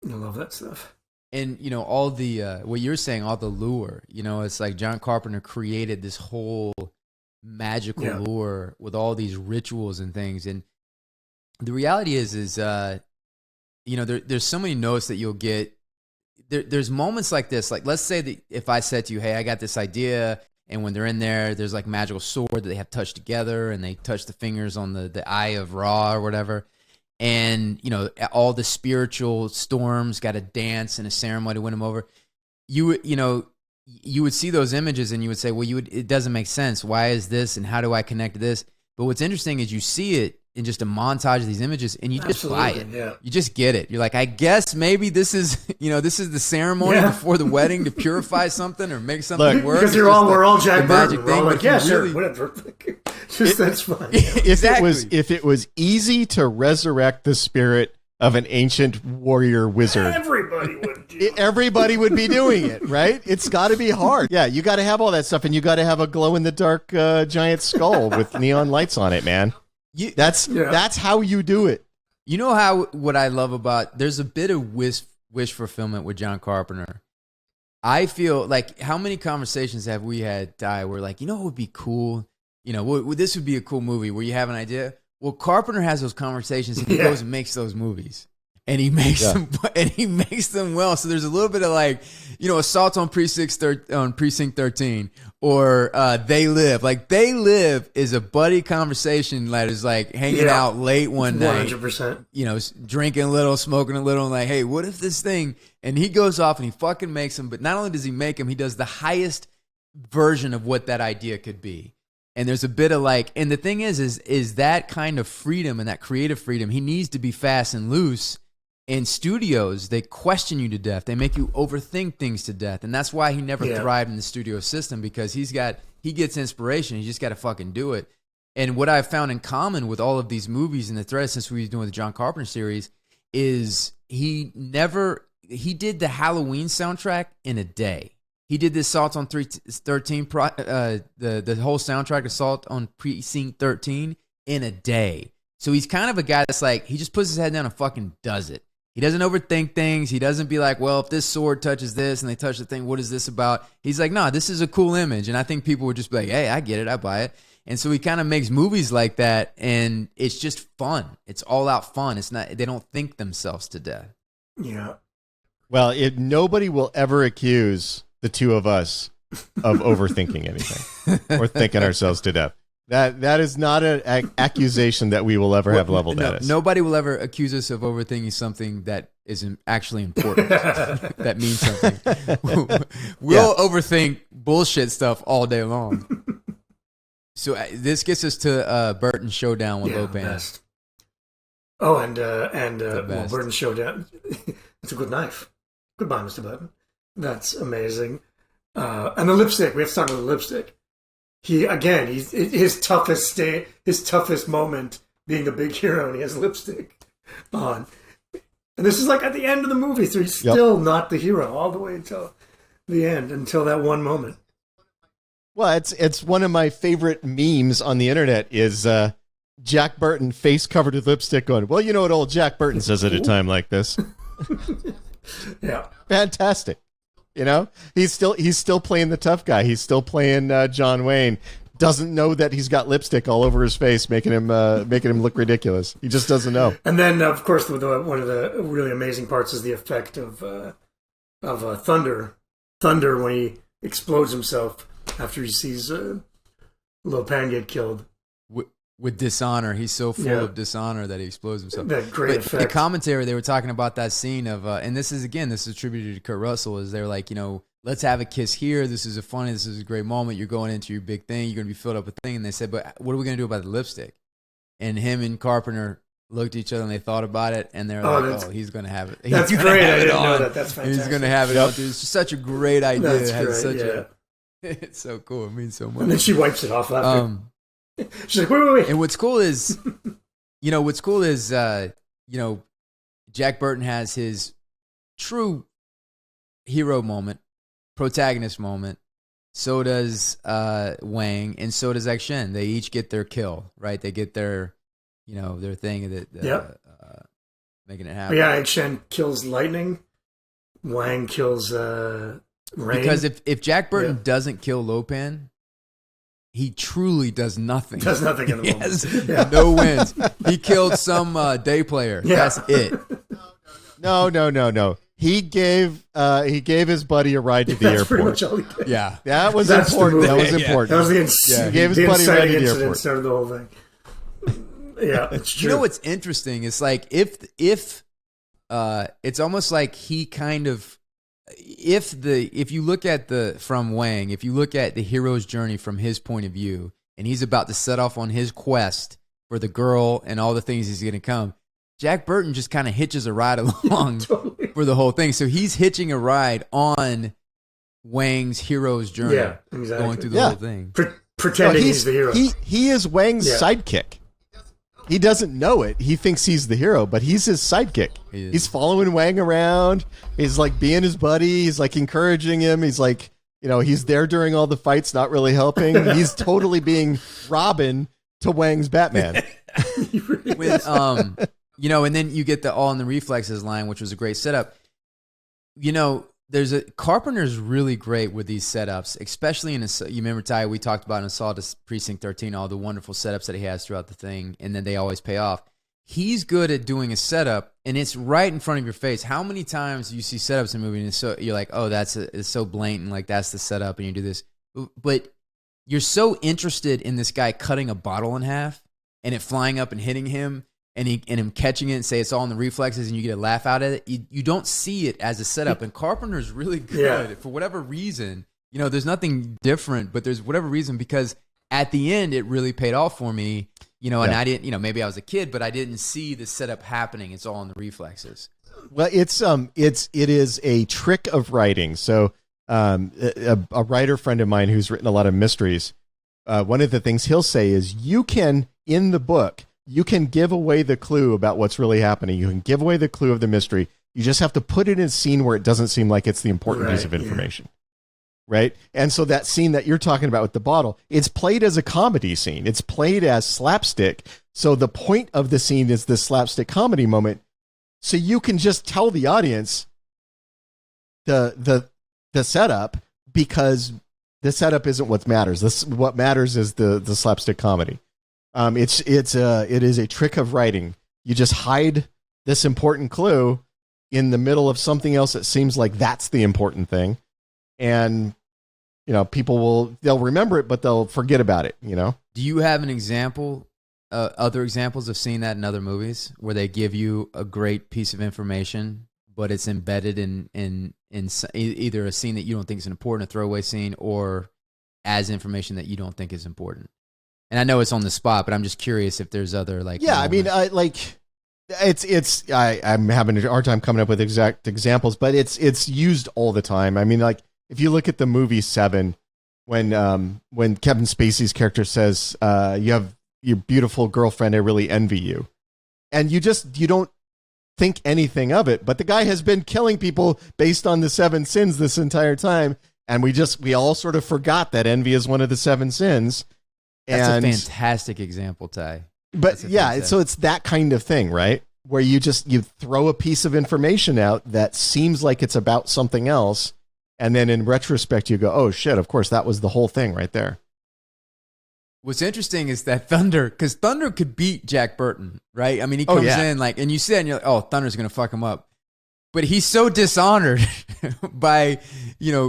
I love that stuff. And all the what you're saying, all the lure. It's like John Carpenter created this whole magical lure with all these rituals and things. And the reality is there's so many notes that you'll get. There's moments like this. Like, let's say that if I said to you, "Hey, I got this idea," and when they're in there's like magical sword that they have touched together, and they touch the fingers on the eye of Ra or whatever, and all the spiritual storms got to dance in a ceremony to win them over. You would see those images and you would say, "Well, it doesn't make sense. Why is this, and how do I connect to this?" But what's interesting is you see it in just a montage of these images, and you just buy it. Yeah. You just get it. You're like, I guess maybe this is the ceremony before the wedding to purify something or make something work. Because we're all Jack Burton. We're all like, yeah, sure, whatever. That's fine. If it was easy to resurrect the spirit of an ancient warrior wizard, everybody would be doing it, right? It's got to be hard. Yeah, you got to have all that stuff, and you got to have a glow in the dark giant skull with neon lights on it, man. That's how you do it. What I love about, there's a bit of wish fulfillment with John Carpenter. I feel like, how many conversations have we had, Ty, where like, what would be cool? This would be a cool movie where you have an idea. Well, Carpenter has those conversations, and he goes and makes those movies. And he makes them, and he makes them well. So there's a little bit of like, Assault on Precinct 13, or They Live. Like, They Live is a buddy conversation that is like hanging out late one 100%. night, drinking a little, smoking a little, and like, hey, what if this thing? And he goes off and he fucking makes them. But not only does he make them, he does the highest version of what that idea could be. And there's a bit of like, and the thing is that kind of freedom and that creative freedom, he needs to be fast and loose. In studios, they question you to death. They make you overthink things to death. And that's why he never thrived in the studio system, because he gets inspiration. He just got to fucking do it. And what I've found in common with all of these movies and the thread since we were doing the John Carpenter series is he did the Halloween soundtrack in a day. He did the Assault on 13, the whole soundtrack, Assault on Precinct 13, in a day. So he's kind of a guy that's like, he just puts his head down and fucking does it. He doesn't overthink things. He doesn't be like, well, if this sword touches this and they touch the thing, what is this about? He's like, no, this is a cool image. And I think people would just be like, hey, I get it. I buy it. And so he kind of makes movies like that, and it's just fun. It's all out fun. It's not, they don't think themselves to death. Yeah. Well, nobody will ever accuse the two of us of overthinking anything or thinking ourselves to death. That is not an accusation that we will ever have leveled at us. Nobody will ever accuse us of overthinking something that isn't actually important. That means something. We'll overthink bullshit stuff all day long. So this gets us to Burton's showdown with Lopan. Best. Oh, and Burton's showdown. It's a good knife. Goodbye, Mr. Burton. That's amazing. And the lipstick. We have to start with the lipstick. He's his toughest moment being the big hero, and he has lipstick on. And this is like at the end of the movie, so he's still not the hero all the way until the end, until that one moment. Well, it's one of my favorite memes on the internet is Jack Burton face covered with lipstick going, well, you know what old Jack Burton says at a time like this. Yeah. Fantastic. He's still playing the tough guy. He's still playing John Wayne, doesn't know that he's got lipstick all over his face, making him look ridiculous. He just doesn't know. And then, of course, one of the really amazing parts is the effect of Thunder. Thunder when he explodes himself after he sees Lil Pan get killed. With dishonor. He's so full of dishonor that he explodes himself. That great effect. The commentary, they were talking about that scene of, and this is attributed to Kurt Russell, is they're like, let's have a kiss here. This is a great moment. You're going into your big thing. You're going to be filled up with thing. And they said, but what are we going to do about the lipstick? And him and Carpenter looked at each other and they thought about it. And they're he's going to have it. That's great. I didn't know that. That's fantastic. He's going to have it on. It's just such a great idea. That's great, It's so cool. It means so much. And then she wipes it off after. She's like, wait. And what's cool is, Jack Burton has his true hero moment, protagonist moment. So does Wang, and so does Action. They each get their kill, right? They get their, their thing that making it happen. Yeah, Action kills lightning. Wang kills rain. Because if Jack Burton doesn't kill Lopan, he truly does nothing. Does nothing in the moment. No wins. He killed some day player. Yeah. That's it. No. He gave his buddy a ride to the airport. Pretty much all he did. Yeah, that was important. That was important. That was he gave his buddy a ride to the incident. airport. Started the whole thing. Yeah, it's true. You know what's interesting? It's like if it's almost like he kind of. If you look at from Wang, if you look at the hero's journey from his point of view, and he's about to set off on his quest for the girl and all the things he's going to come, Jack Burton just kind of hitches a ride along for the whole thing. So he's hitching a ride on Wang's hero's journey, going through the whole thing, pretending he's the hero. He is Wang's sidekick. He doesn't know it. He thinks he's the hero, but he's his sidekick. He's following Wang around. He's like being his buddy. He's like encouraging him. He's like, he's there during all the fights, not really helping. He's totally being Robin to Wang's Batman. And then you get the all in the reflexes line, which was a great setup. Carpenter's really great with these setups, especially you remember, Ty, we talked about in Assault Precinct 13, all the wonderful setups that he has throughout the thing, and then they always pay off. He's good at doing a setup, and it's right in front of your face. How many times you see setups in a movie, and you're like, oh, it's so blatant, like that's the setup, and you do this. But you're so interested in this guy cutting a bottle in half, and it flying up and hitting him, and him catching it and say it's all in the reflexes and you get a laugh out of it. You don't see it as a setup. And Carpenter's really good for whatever reason. There's nothing different, but there's whatever reason, because at the end it really paid off for me. And I didn't, maybe I was a kid, but I didn't see the setup happening. It's all in the reflexes. Well, it is a trick of writing. So a writer friend of mine who's written a lot of mysteries, one of the things he'll say is you can, in the book, you can give away the clue about what's really happening. You can give away the clue of the mystery. You just have to put it in a scene where it doesn't seem like it's the important piece of information. Right? And so that scene that you're talking about with the bottle, it's played as a comedy scene. It's played as slapstick. So the point of the scene is the slapstick comedy moment. So you can just tell the audience the setup, because the setup isn't what matters. What matters is the slapstick comedy. It is a trick of writing. You just hide this important clue in the middle of something else that seems like that's the important thing, and people they'll remember it, but they'll forget about it. Do you have an example, other examples of seeing that in other movies where they give you a great piece of information, but it's embedded in either a scene that you don't think is important, a throwaway scene, or as information that you don't think is important? And I know it's on the spot, but I'm just curious if there's other moments. I'm having a hard time coming up with exact examples, but it's used all the time. I mean, like if you look at the movie Seven, when Kevin Spacey's character says, "You have your beautiful girlfriend, I really envy you," and you don't think anything of it, but the guy has been killing people based on the 7 sins this entire time, and we all sort of forgot that envy is one of the 7 sins. That's a fantastic example, Ty. But so it's that kind of thing, right? Where you throw a piece of information out that seems like it's about something else, and then in retrospect you go, oh shit, of course that was the whole thing right there. What's interesting is that Thunder, because Thunder could beat Jack Burton, right? I mean, he comes in like, and you see it and you're like, oh, Thunder's going to fuck him up. But he's so dishonored by,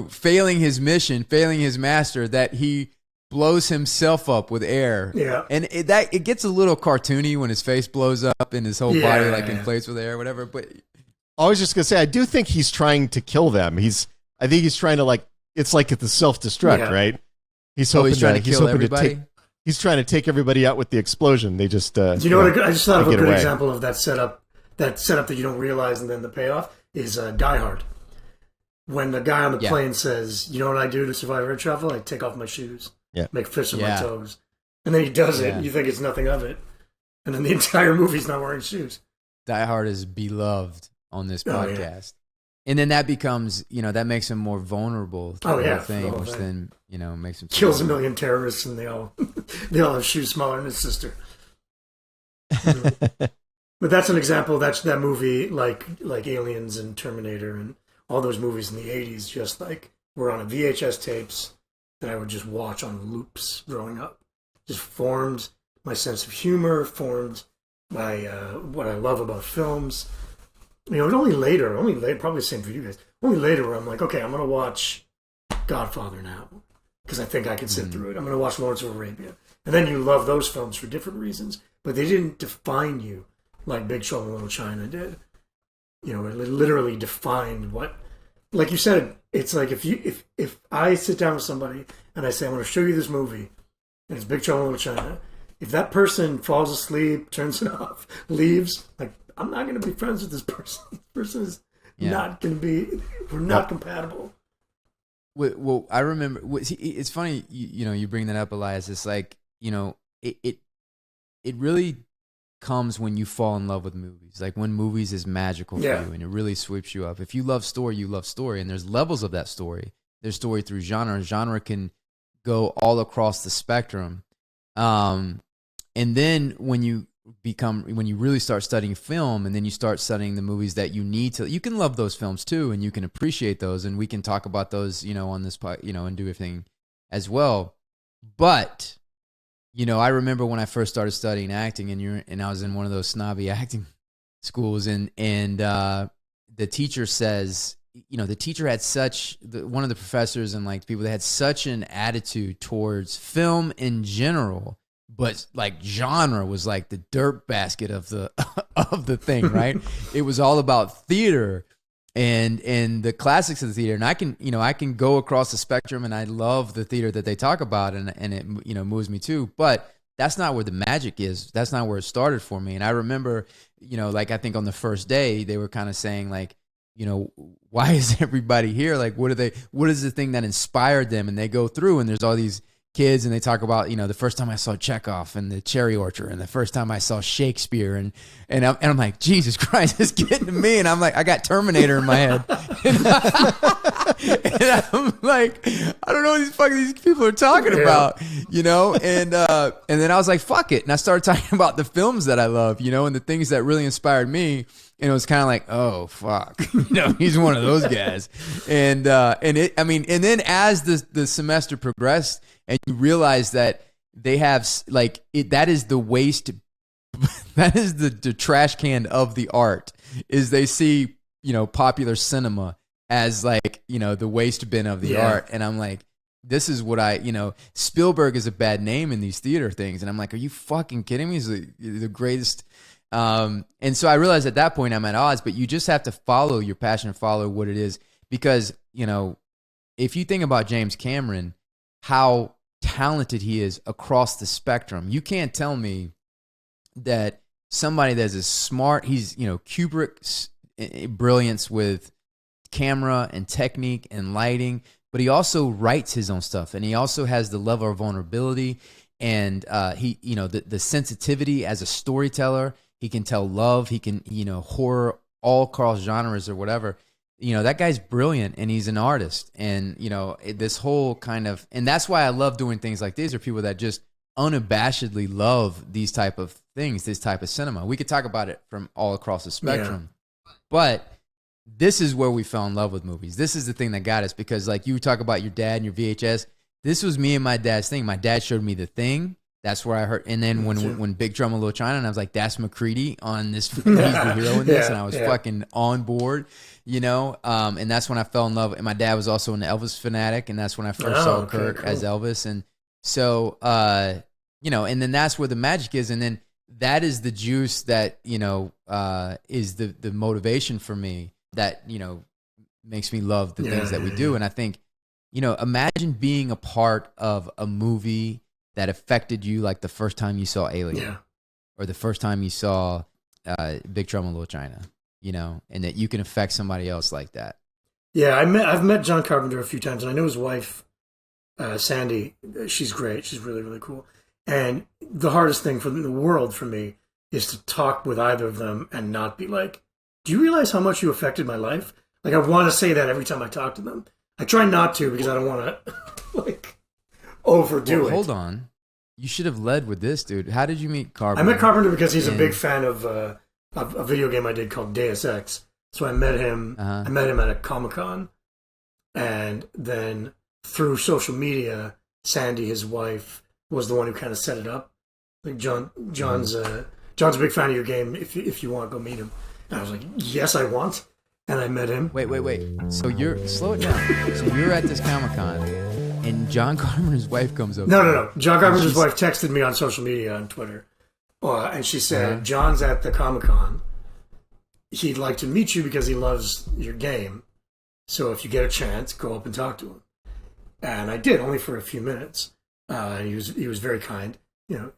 failing his mission, failing his master, that he blows himself up with air. Yeah. And it gets a little cartoony when his face blows up and his whole body inflates with air or whatever. But I was just going to say, I do think he's trying to kill them. I think he's trying to it's like at the self-destruct, right? He's hoping he's trying to kill everybody. He's trying to take everybody out with the explosion. They just, I just thought of a good example of that setup that you don't realize, and then the payoff is Die Hard. When the guy on the plane says, you know what I do to survive air travel? I take off my shoes, make fish of my toes. And then he does it, and you think it's nothing of it. And then the entire movie's not wearing shoes. Die Hard is beloved on this podcast. And then that becomes, that makes him more vulnerable to the whole thing, which then, makes him kills a million terrorists, and they all have shoes smaller than his sister. But that's an example. That's that movie, like Aliens and Terminator and all those movies in the 80s, just like were on a VHS tapes that I would just watch on loops growing up. Just formed my sense of humor, formed my what I love about films. Only later, probably the same for you guys. Only later where I'm like, okay, I'm going to watch Godfather now because I think I can sit through it. I'm going to watch Lawrence of Arabia. And then you love those films for different reasons, but they didn't define you like Big Trouble in Little China did. It literally defined what, like you said, it's like if I sit down with somebody and I say, I'm going to show you this movie, and it's Big Trouble in Little China, if that person falls asleep, turns it off, leaves, like, I'm not going to be friends with this person. This person is not going to be, we're not compatible. Well, I remember, it's funny, you bring that up, Elias. It's like, it really comes when you fall in love with movies. Like when movies is magical for you and it really sweeps you up. If you love story, you love story. And there's levels of that story. There's story through genre. Genre can go all across the spectrum. And then when you really start studying film, and then you start studying the movies that you can love those films too, and you can appreciate those, and we can talk about those, on this part, and do everything as well. But, I remember when I first started studying acting, and I was in one of those snobby acting schools, and the teacher says, the teacher had one of the professors and like people that had such an attitude towards film in general. But like genre was like the dirt basket of the thing, right? It was all about theater and the classics of the theater. And I can go across the spectrum, and I love the theater that they talk about, and it moves me too. But that's not where the magic is. That's not where it started for me. And I remember, like I think on the first day they were kind of saying like, why is everybody here? Like what is the thing that inspired them? And they go through, and there's all these kids, and they talk about, the first time I saw Chekhov and the Cherry Orchard, and the first time I saw Shakespeare, and I'm like, Jesus Christ, it's getting to me, and I'm like, I got Terminator in my head, and I'm like, I don't know what these people are talking about, and then I was like, fuck it, and I started talking about the films that I love, and the things that really inspired me. And it was kind of like, oh fuck, he's one of those guys, and then as the semester progressed, and you realize that they have that is the waste, that is the trash can of the art, is they see popular cinema as like the waste bin of the art, and I'm like, this is what Spielberg is a bad name in these theater things, and I'm like, are you fucking kidding me? He's the greatest. And so I realized at that point I'm at odds, but you just have to follow your passion, follow what it is. Because, if you think about James Cameron, how talented he is across the spectrum, you can't tell me that somebody that's as smart, he's, Kubrick's brilliance with camera and technique and lighting, but he also writes his own stuff, and he also has the level of vulnerability and, he, the sensitivity as a storyteller. He can tell love. He can, horror, all cross genres or whatever. That guy's brilliant, and he's an artist. And, this whole kind of, and that's why I love doing things like these, are people that just unabashedly love these type of things, this type of cinema. We could talk about it from all across the spectrum, but this is where we fell in love with movies. This is the thing that got us, because like you talk about your dad and your VHS. This was me and my dad's thing. My dad showed me The Thing. That's where I heard. And then Me too. when Big Drum of Little China, and I was like, that's McCready on this. He's the hero in this, and I was fucking on board, you know. And that's when I fell in love. And my dad was also an Elvis fanatic, and that's when I first saw Kurt as Elvis. And so, you know, and then that's where the magic is. And then that is the juice that, you know, is the motivation for me that, you know, makes me love the things that we do. And I think, you know, imagine being a part of a movie that affected you like the first time you saw Alien or the first time you saw Big Trouble in Little China, you know, and that you can affect somebody else like that. Yeah, I've met John Carpenter a few times, and I know his wife, Sandy. She's great. She's really, really cool. And the hardest thing in the world for me is to talk with either of them and not be like, do you realize how much you affected my life? Like, I want to say that every time I talk to them. I try not to because I don't want to, like, overdo it. Hold on. You should have led with this, dude. How did you meet Carpenter? I met Carpenter because he's a big fan of a video game I did called Deus Ex. So I met him. I met him at a Comic-Con, and then through social media, Sandy, his wife, was the one who kind of set it up. Like John's a big fan of your game. If you want, go meet him. And I was like, yes, I want. And I met him. Wait. So slow it down. So you're at this Comic-Con, and John Carpenter's wife comes over. No. John Carpenter's wife texted me on social media, on Twitter, and she said, John's at the Comic-Con. He'd like to meet you because he loves your game. So if you get a chance, go up and talk to him. And I did, only for a few minutes. He was very kind. You know,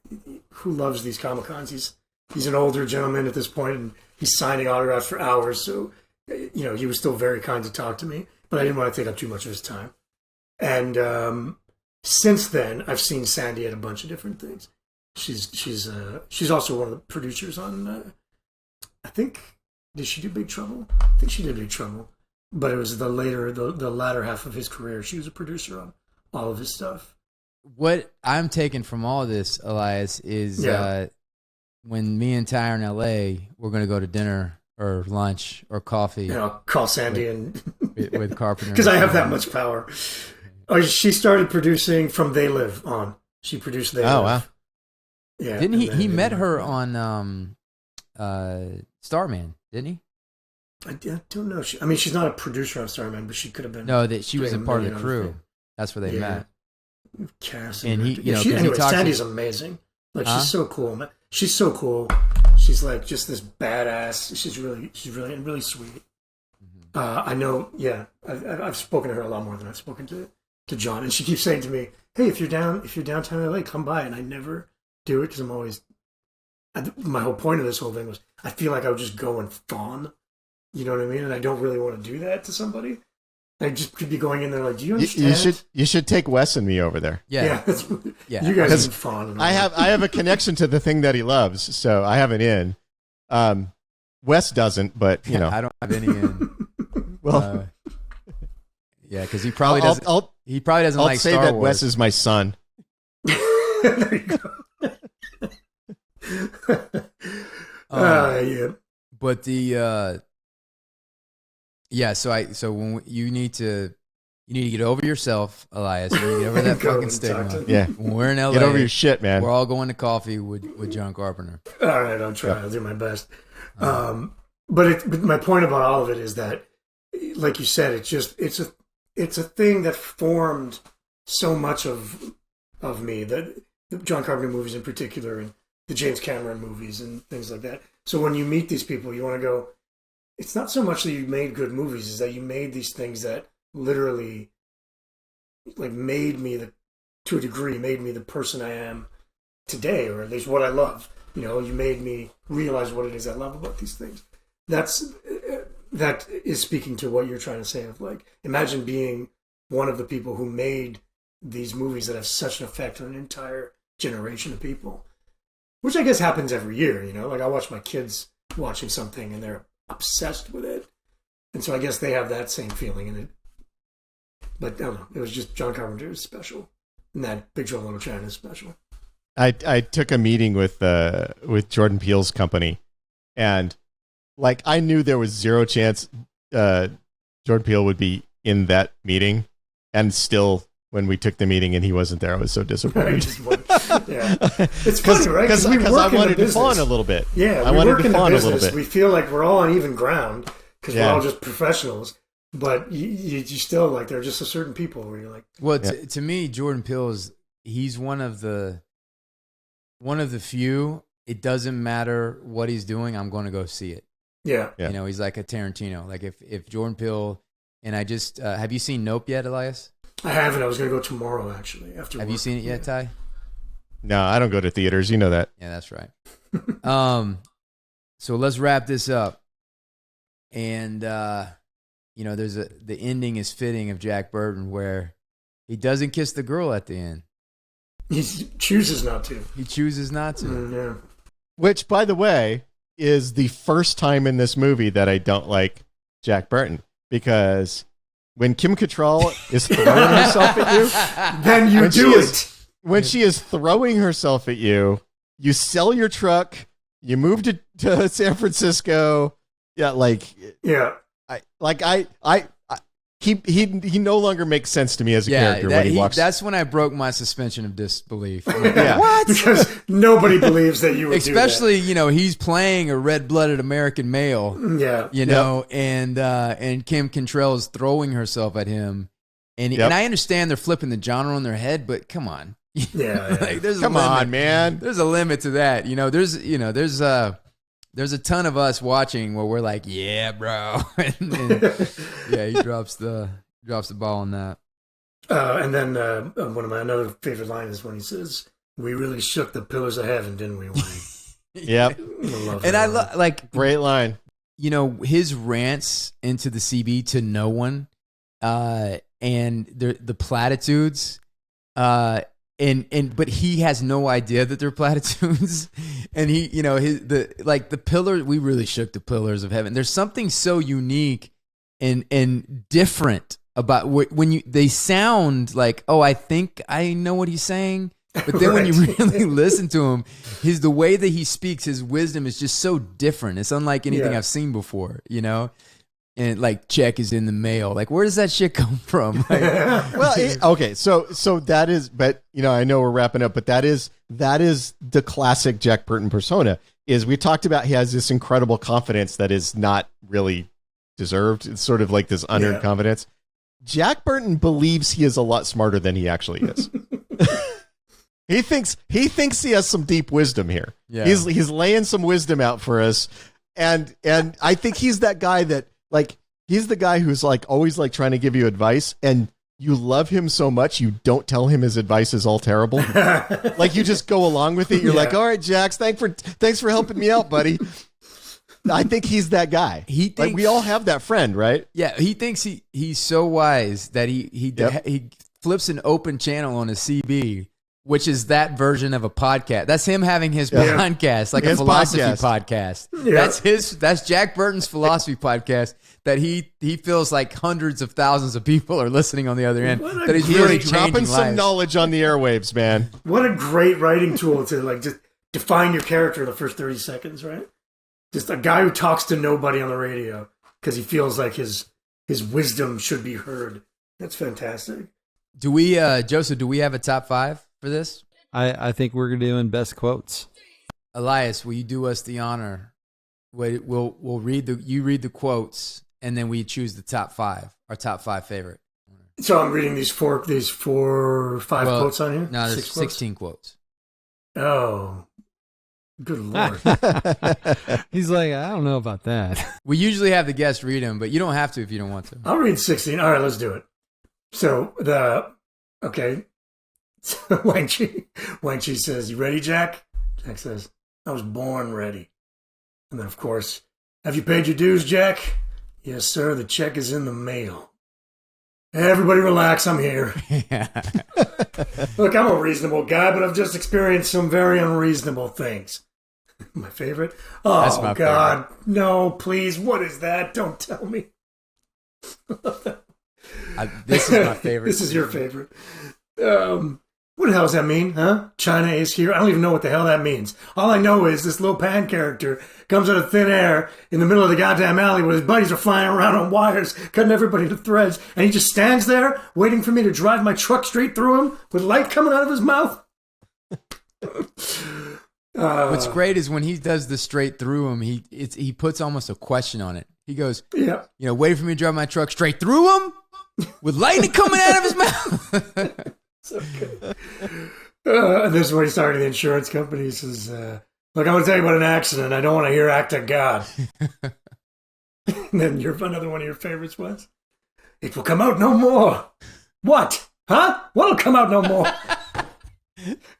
who loves these Comic-Cons? He's an older gentleman at this point, and he's signing autographs for hours. So, you know, he was still very kind to talk to me, but I didn't want to take up too much of his time. And since then, I've seen Sandy at a bunch of different things. She's also one of the producers on. I think, did she do Big Trouble? I think she did Big Trouble, but it was the latter half of his career. She was a producer on all of his stuff. What I'm taking from all this, Elias, is when me and Ty are in LA, we're going to go to dinner or lunch or coffee. And I'll call Sandy with Carpenter. Because I have that much power. Oh, she started producing from They Live on. She produced They Live. Oh, wow. Yeah. Didn't he met her on Starman, didn't he? I don't know. She's not a producer on Starman, but she could have been. No, that she was a part of the crew. That's where they met. Cass and he, anyway, Sandy's amazing. Like, she's so cool, man. She's so cool. She's like just this badass. She's really sweet. I know. Yeah, I've spoken to her a lot more than I've spoken to John, and she keeps saying to me, "Hey, if you're downtown LA, come by." And I never do it because I'm always. My whole point of this whole thing was I feel like I would just go and fawn. You know what I mean? And I don't really want to do that to somebody. I just could be going in there like, do you understand? You should take Wes and me over there. Yeah. You guys can fawn. I have a connection to the thing that he loves, so I have an in. Wes doesn't, but you know, I don't have any in. Well, yeah, because he probably doesn't. He probably doesn't like Star Wars. I'll say that Wes is my son. There you go. Yeah. But the so when you need to get over yourself, Elias. You need to get over that fucking stigma. Yeah. When we're in LA, get over your shit, man. We're all going to coffee with John Carpenter. All right, I'll try. I'll do my best. But my point about all of it is that, like you said, it's a thing that formed so much of me, that the John Carpenter movies in particular, and the James Cameron movies and things like that. So when you meet these people, you want to go, it's not so much that you made good movies, is that you made these things that literally like made me to a degree, made me the person I am today, or at least what I love. You know, you made me realize what it is I love about these things. That is speaking to what you're trying to say of, like, imagine being one of the people who made these movies that have such an effect on an entire generation of people, which I guess happens every year. You know, like I watch my kids watching something and they're obsessed with it, and so I guess they have that same feeling in it. But I don't know, it was just John Carpenter is special, and that Big Trouble in Little China is special. I took a meeting with Jordan Peele's company, and like I knew there was zero chance Jordan Peele would be in that meeting, and still when we took the meeting and he wasn't there, I was so disappointed. Yeah, it's funny, right? Because I wanted to fawn a little bit. Yeah, I we wanted work to in the fawn a little business. bit. We feel like we're all on even ground because Yeah. we're all just professionals. But you still like there are just a certain people where you're like, Well, to me, Jordan Peele he's one of the few. It doesn't matter what he's doing. I'm going to go see it. yeah. Yeah. You know, he's like a Tarantino. Like if Jordan Peele, and I just have you seen Nope yet, Elias? I haven't. I was going to go tomorrow actually. After Have work. you seen it yet, Ty? No, I don't go to theaters. You know that. Yeah, that's right. So let's wrap this up. And you know, the ending is fitting of Jack Burton where he doesn't kiss the girl at the end. He chooses not to. He chooses not to. Yeah. Which, by the way, is the first time in this movie that I don't like Jack Burton, because when Kim Cattrall is throwing herself at you, Then you do it. when she is throwing herself at you, you sell your truck, you move to San Francisco. Yeah, he no longer makes sense to me as a character when he walks. That's when I broke my suspension of disbelief. Yeah. What? Because nobody believes that you would Especially, you know, he's playing a red-blooded American male. do that. Yeah. You know, and Kim Cattrall is throwing herself at him, and Yep. and I understand they're flipping the genre on their head, but come on, Yeah. like, there's Come a limit. on, man. There's a limit to that. There's a ton of us watching where we're like, yeah, bro, and yeah, he drops the ball on that. And then one of my another favorite lines is when he says, "We really shook the pillars of heaven, didn't we, Wayne?" Yep. And I like Great line. you know, his rants into the CB to no one, and the platitudes, but he has no idea that they're platitudes, and he, you know, the pillar. We really shook the pillars of heaven. There's something so unique and different about when they sound like, oh, I think I know what he's saying. But then when you really listen to him, the way that he speaks, his wisdom is just so different. It's unlike anything I've seen before, you know? And like, check is in the mail. Like, where does that shit come from? Like, Well, okay, so that is, but you know, I know we're wrapping up, but that is the classic Jack Burton persona. Is we talked about he has this incredible confidence that is not really deserved. It's sort of like this unearned confidence. Jack Burton believes he is a lot smarter than he actually is. He thinks he has some deep wisdom here. Yeah. He's laying some wisdom out for us, and I think he's that guy that, like, he's the guy who's like always like trying to give you advice, and you love him so much you don't tell him his advice is all terrible. Like, you just go along with it. You're like, all right, Jax, thanks for helping me out, buddy. I think he's that guy. He thinks, like, we all have that friend, right? Yeah, he thinks he's so wise that he flips an open channel on a CB, which is that version of a podcast. That's him having his podcast, like his a philosophy podcast. Yeah. That's Jack Burton's philosophy podcast that he feels like hundreds of thousands of people are listening on the other end. That he's really dropping changing some lives. knowledge on the airwaves, man. What a great writing tool to like just define your character in the first 30 seconds, right? Just a guy who talks to nobody on the radio because he feels like his wisdom should be heard. That's fantastic. Do we, Joseph? Do we have a top 5 for this? I think we're doing best quotes. Elias, will you do us the honor? We'll read you read the quotes, and then we choose the top 5, our top 5 favorite. So I'm reading these four or five quotes on here. No, there's 6 quotes? 16 quotes. Oh, good lord! He's like, I don't know about that. We usually have the guests read them, but you don't have to if you don't want to. I'll read 16. All right, let's do it. So So Wang Chi says, "You ready, Jack?" Jack says, "I was born ready." And then, of course, "Have you paid your dues, Jack?" "Yes, sir. The check is in the mail." "Everybody relax. I'm here." Look, I'm a reasonable guy, but I've just experienced some very unreasonable things. My favorite? Oh, That's my God. Favorite. No, please. What is that? Don't tell me. This is my favorite. This is your favorite. What the hell does that mean, huh? China is here. I don't even know what the hell that means. All I know is this Lo Pan character comes out of thin air in the middle of the goddamn alley where his buddies are flying around on wires, cutting everybody to threads, and he just stands there waiting for me to drive my truck straight through him with light coming out of his mouth. What's great is when he does the straight through him, he puts almost a question on it. He goes, Yeah. wait for me to drive my truck straight through him with lightning coming out of his mouth. So good. And this is when he started the insurance company. He says, look, I'm going to tell you about an accident. I don't want to hear act of God. And then another one of your favorites was, it will come out no more. What? Huh? What'll come out no more?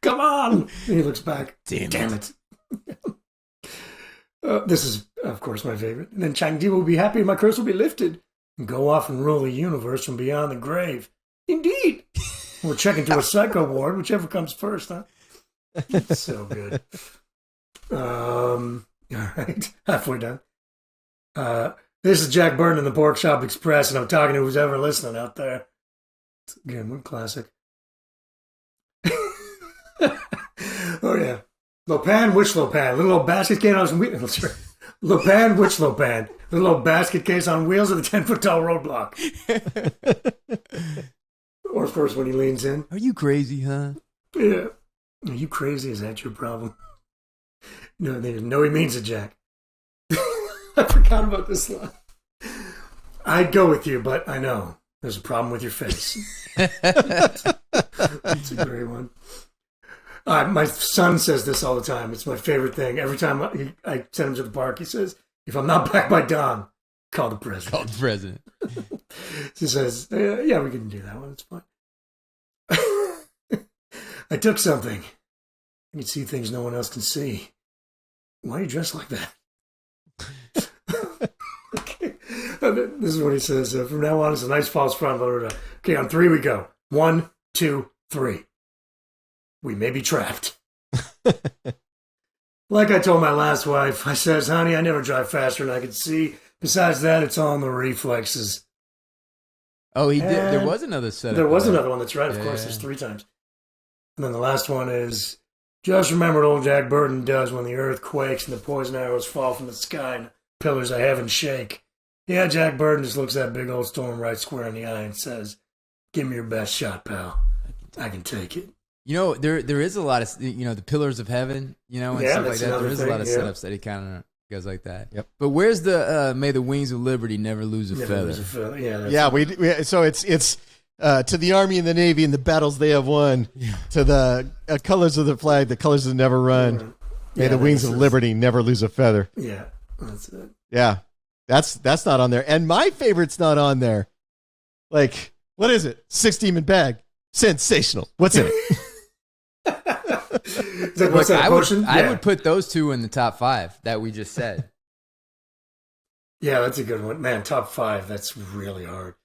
Come on. And he looks back. Damn it. This is, of course, my favorite. And then Chang-Di will be happy, my curse will be lifted, and go off and rule the universe from beyond the grave. Indeed. We'll check into a psycho ward, whichever comes first, huh? So good. All right. Halfway done. This is Jack Burton in the Pork Shop Express, and I'm talking to who's ever listening out there. Again, one classic. Oh, yeah. Lopan, which Lopan? Little old basket case on wheels. Lopan, which Lopan? Little old basket case on wheels of the 10-foot tall roadblock. Or, of course, when he leans in. Are you crazy, huh? Yeah. Are you crazy? Is that your problem? No, he means it, Jack. I forgot about this line. I'd go with you, but I know there's a problem with your face. That's a great one. My son says this all the time. It's my favorite thing. Every time I send him to the park, he says, if I'm not back by dawn, call the president. Call the president. He says, yeah, we can do that one. It's fine. I took something. I can see things no one else can see. Why are you dressed like that? Okay. This is what he says. From now on, it's a nice false front. Okay, on 3 we go. 1, 2, 3. We may be trapped. Like I told my last wife, I says, honey, I never drive faster than I can see. Besides that, it's all in the reflexes. Oh, he did. There was another setup. There was another one. That's right. Of course, there's 3 times. And then the last one is, just remember what old Jack Burton does when the earth quakes and the poison arrows fall from the sky and pillars of heaven shake. Yeah, Jack Burton just looks that big old storm right square in the eye and says, give me your best shot, pal. I can take it. There is a lot of, the pillars of heaven, and stuff like that. There is a lot of setups that he kind of goes like that. Yep. But where's the may the wings of liberty never lose a feather? Yeah. We so it's to the Army and the Navy and the battles they have won, to the colors of the flag, the colors that never run. May the wings of liberty never lose a feather. Yeah, that's it. Yeah, that's not on there. And my favorite's not on there. Like, what is it? 6-demon bag. Sensational. What's in it? What's that potion? I would put those 2 in the top 5 that we just said. Yeah, that's a good one. Man, top 5, that's really hard.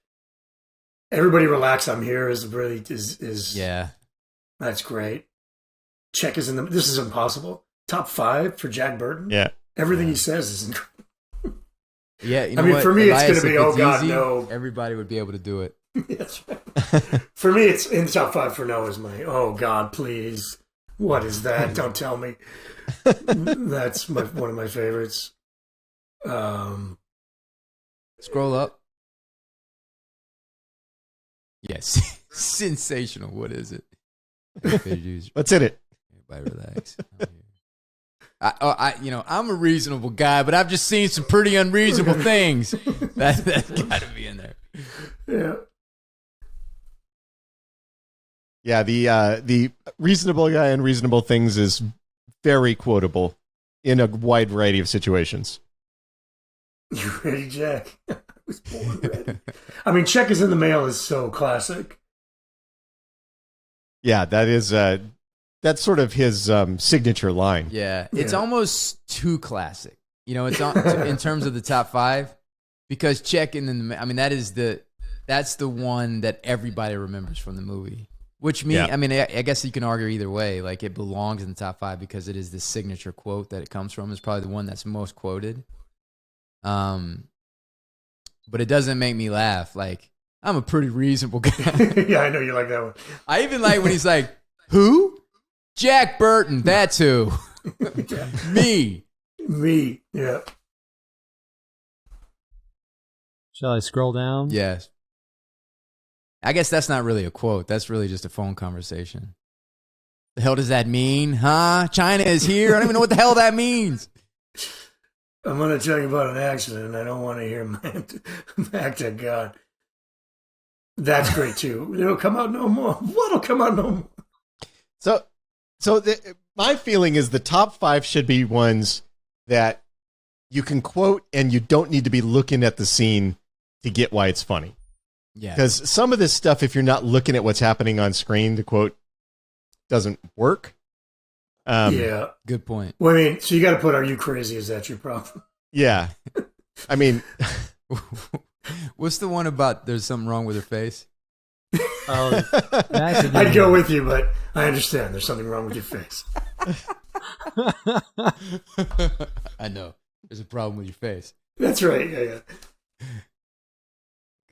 Everybody relax, I'm here is yeah. That's great. Check is in the this is impossible. Top 5 for Jack Burton? Yeah. Everything he says is incredible. Yeah, for me Elias, it's gonna be, oh God, easy, no. Everybody would be able to do it. That's right. For me, it's in the top 5 for no is my, oh God, please. What is that? Don't tell me. That's one of my favorites. Scroll up. Yes. Sensational. What is it? What's in it? Everybody relax. I'm a reasonable guy, but I've just seen some pretty unreasonable things. That's got to be in there. Yeah. Yeah, the reasonable guy and reasonable things is very quotable in a wide variety of situations. You ready, Jack? I was born ready. I mean, check is in the mail is so classic. Yeah, that is that's sort of his signature line. Yeah, it's almost too classic. It's in terms of the top 5 because check in the. I mean, that's the one that everybody remembers from the movie. Which I mean, I guess you can argue either way. Like, it belongs in the top 5 because it is the signature quote that it comes from. It's probably the one that's most quoted. But it doesn't make me laugh. Like, I'm a pretty reasonable guy. Yeah, I know you like that one. I even like when he's like, who? Jack Burton. That's who. Me. Yeah. Shall I scroll down? Yes. I guess that's not really a quote. That's really just a phone conversation. The hell does that mean, huh? China is here. I don't even know what the hell that means. I'm going to tell you about an accident, and I don't want to hear back to God. That's great, too. It'll come out no more. What'll come out no more? My feeling is the top 5 should be ones that you can quote and you don't need to be looking at the scene to get why it's funny. Yeah. Because some of this stuff, if you're not looking at what's happening on screen, the quote doesn't work. Yeah. Good point. Well, I mean, so you got to put, "Are you crazy? Is that your problem?" Yeah. I mean, what's the one about there's something wrong with her face? Oh, that's a good I'd go one. with you, but I understand there's something wrong with your face. I know. There's a problem with your face. That's right. Yeah.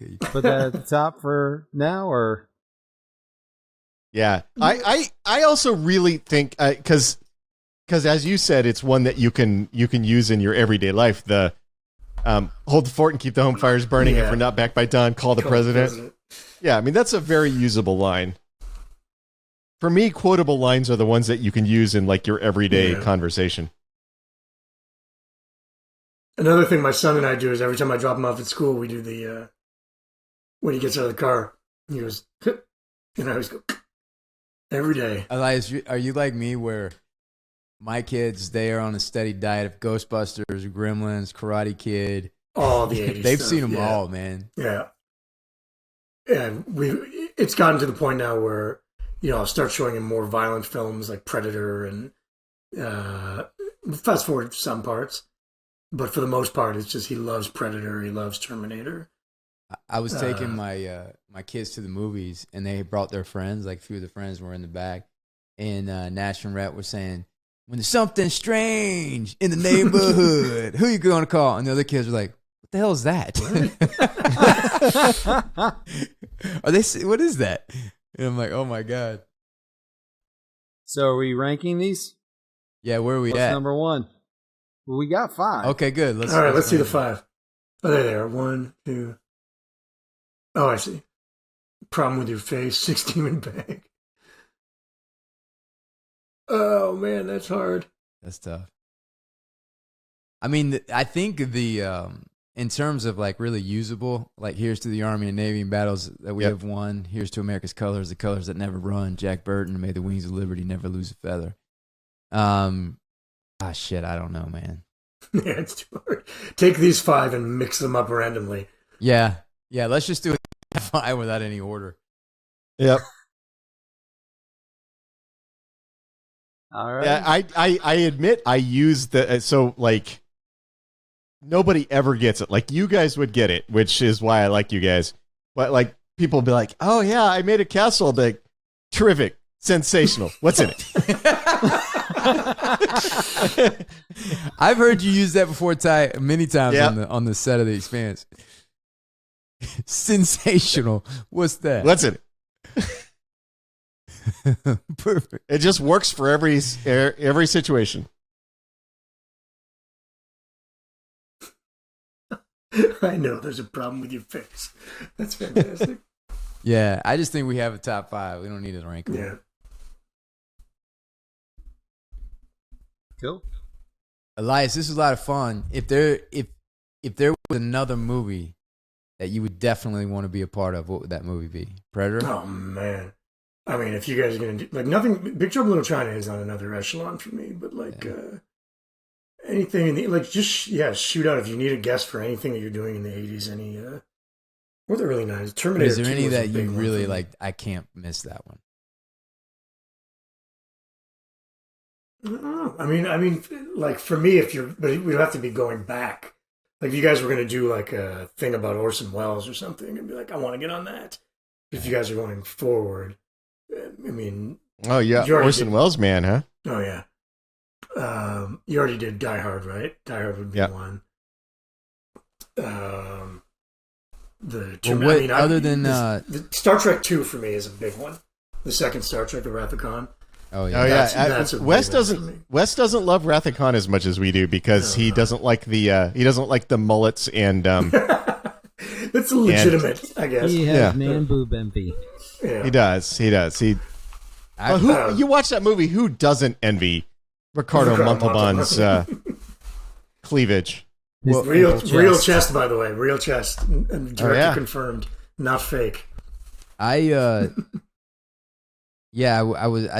Okay. Put that at the top for now, or yeah. I also really think, because as you said, it's one that you can use in your everyday life. The hold the fort and keep the home fires burning. If we're not back by dawn, call the president. Yeah, I mean, that's a very usable line. For me, quotable lines are the ones that you can use in like your everyday conversation. Another thing my son and I do is every time I drop him off at school, we do the, when he gets out of the car, he goes, and I always go, every day. Elias, are you like me where my kids, they are on a steady diet of Ghostbusters, Gremlins, Karate Kid. All the 80s They've stuff, seen them all, man. Yeah. And it's gotten to the point now where, I'll start showing him more violent films like Predator and fast forward some parts. But for the most part, it's just he loves Predator, he loves Terminator. I was taking my my kids to the movies, and they brought their friends. Like a few of the friends were in the back, and Nash and Rhett were saying, "When there's something strange in the neighborhood, who you going to call?" And the other kids were like, "What the hell is that?" Are they? What is that? And I'm like, "Oh my god!" so are we ranking these? Yeah, where are we What's at? number 1? Well, we got 5. Okay, good. All right, let's see the rank 5. Oh, there they are. 1, 2. Oh, I see. Problem with your face, 16 bag. Oh, man, that's hard. them. That's tough. I mean, I think in terms of like really usable, like here's to the Army and Navy and battles that we have won. Here's to America's colors, the colors that never run. Jack Burton, may the wings of liberty never lose a feather. Shit, I don't know, man. Yeah, it's too hard. Take these 5 and mix them up randomly. Yeah, let's just do it 5 without any order. Yep. All right. Yeah, I admit I use the so like nobody ever gets it. Like you guys would get it, which is why I like you guys. But like people will be like, "Oh yeah, I made a castle." Like, terrific, sensational. What's in it? I've heard you use that before, Ty, many times Yep. on the set of The Expanse. Sensational. What's that? What's in it? Perfect. It just works for every situation. I know there's a problem with your face. That's fantastic. Yeah, I just think we have a top 5. We don't need to rank them. Yeah. Cool. Elias, this is a lot of fun. If there was another movie that you would definitely want to be a part of, what would that movie be? Predator? Oh, man. I mean, if you guys are going to do, like, nothing, Big Trouble in Little China is on another echelon for me, but, like, anything in the, like, just, shoot out if you need a guess for anything that you're doing in the 80s, any, or the early 90s. Terminator Is there 2 any was a that big you one really, for me. like, I can't miss that one? I don't know. I mean, like, for me, but it would have to be going back. Like, if you guys were going to do, like, a thing about Orson Welles or something, and be like, I want to get on that. If you guys are going forward, I mean... Oh yeah, Orson Welles man, huh? Oh, yeah. You already did Die Hard, right? Die Hard would be one. The Star Trek 2 for me is a big one. The second Star Trek, The Wrath of Khan. Oh yeah. Oh yeah. That's a Wes big one for me. doesn't love Wrath of Khan as much as we do because he doesn't like the mullets and That's legitimate, I guess. He has Yeah. man boob envy. Yeah. He does. You watch that movie? Who doesn't envy Ricardo Montalban's cleavage? Well, real chest, by the way, real chest, and director confirmed, not fake. I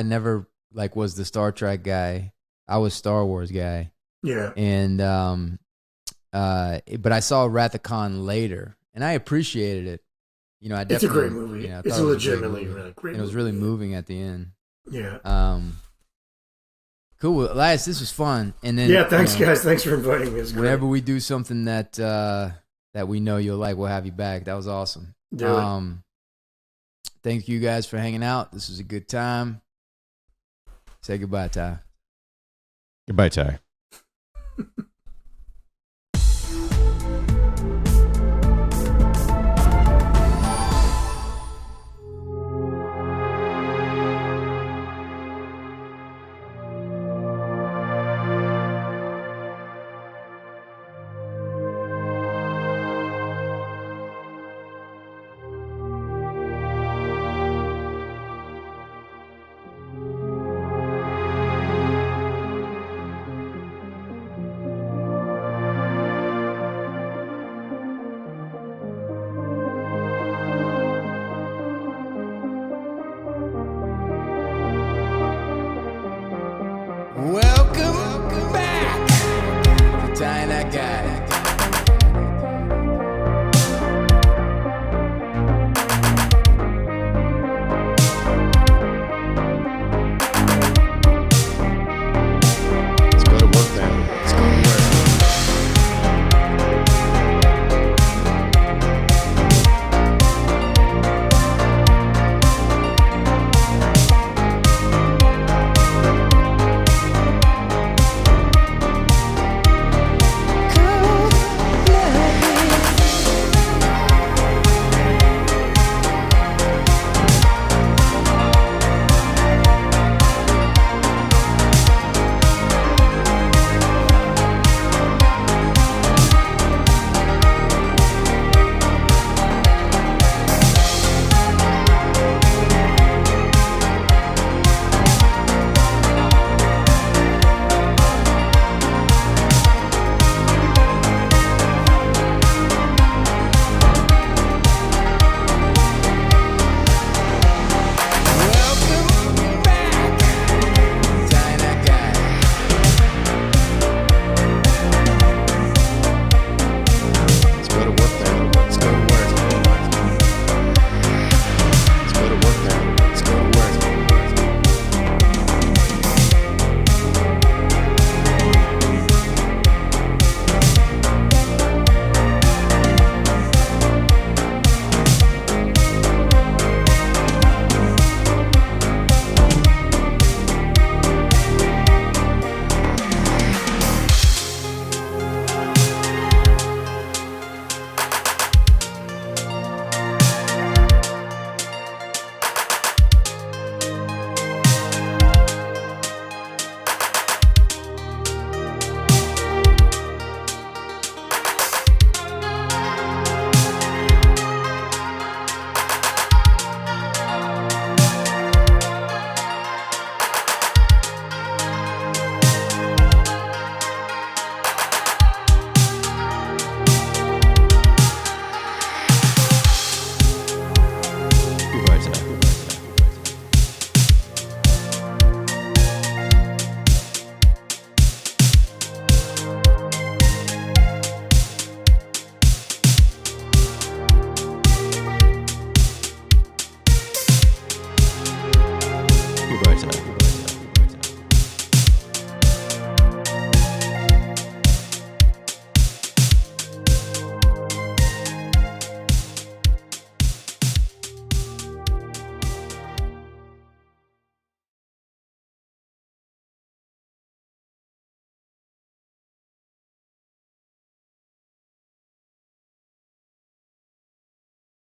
never was the Star Trek guy. I was Star Wars guy. Yeah. And but I saw Wrath of Khan later, and I appreciated it. You know, it's a great movie. It's a legitimately really great movie. It was really moving at the end. Yeah. Cool, Elias. This was fun. And then thanks guys. Thanks for inviting me. Whenever we do something that we know you'll like, we'll have you back. That was awesome. Thank you guys for hanging out. This was a good time. Say goodbye, Ty. Goodbye, Ty.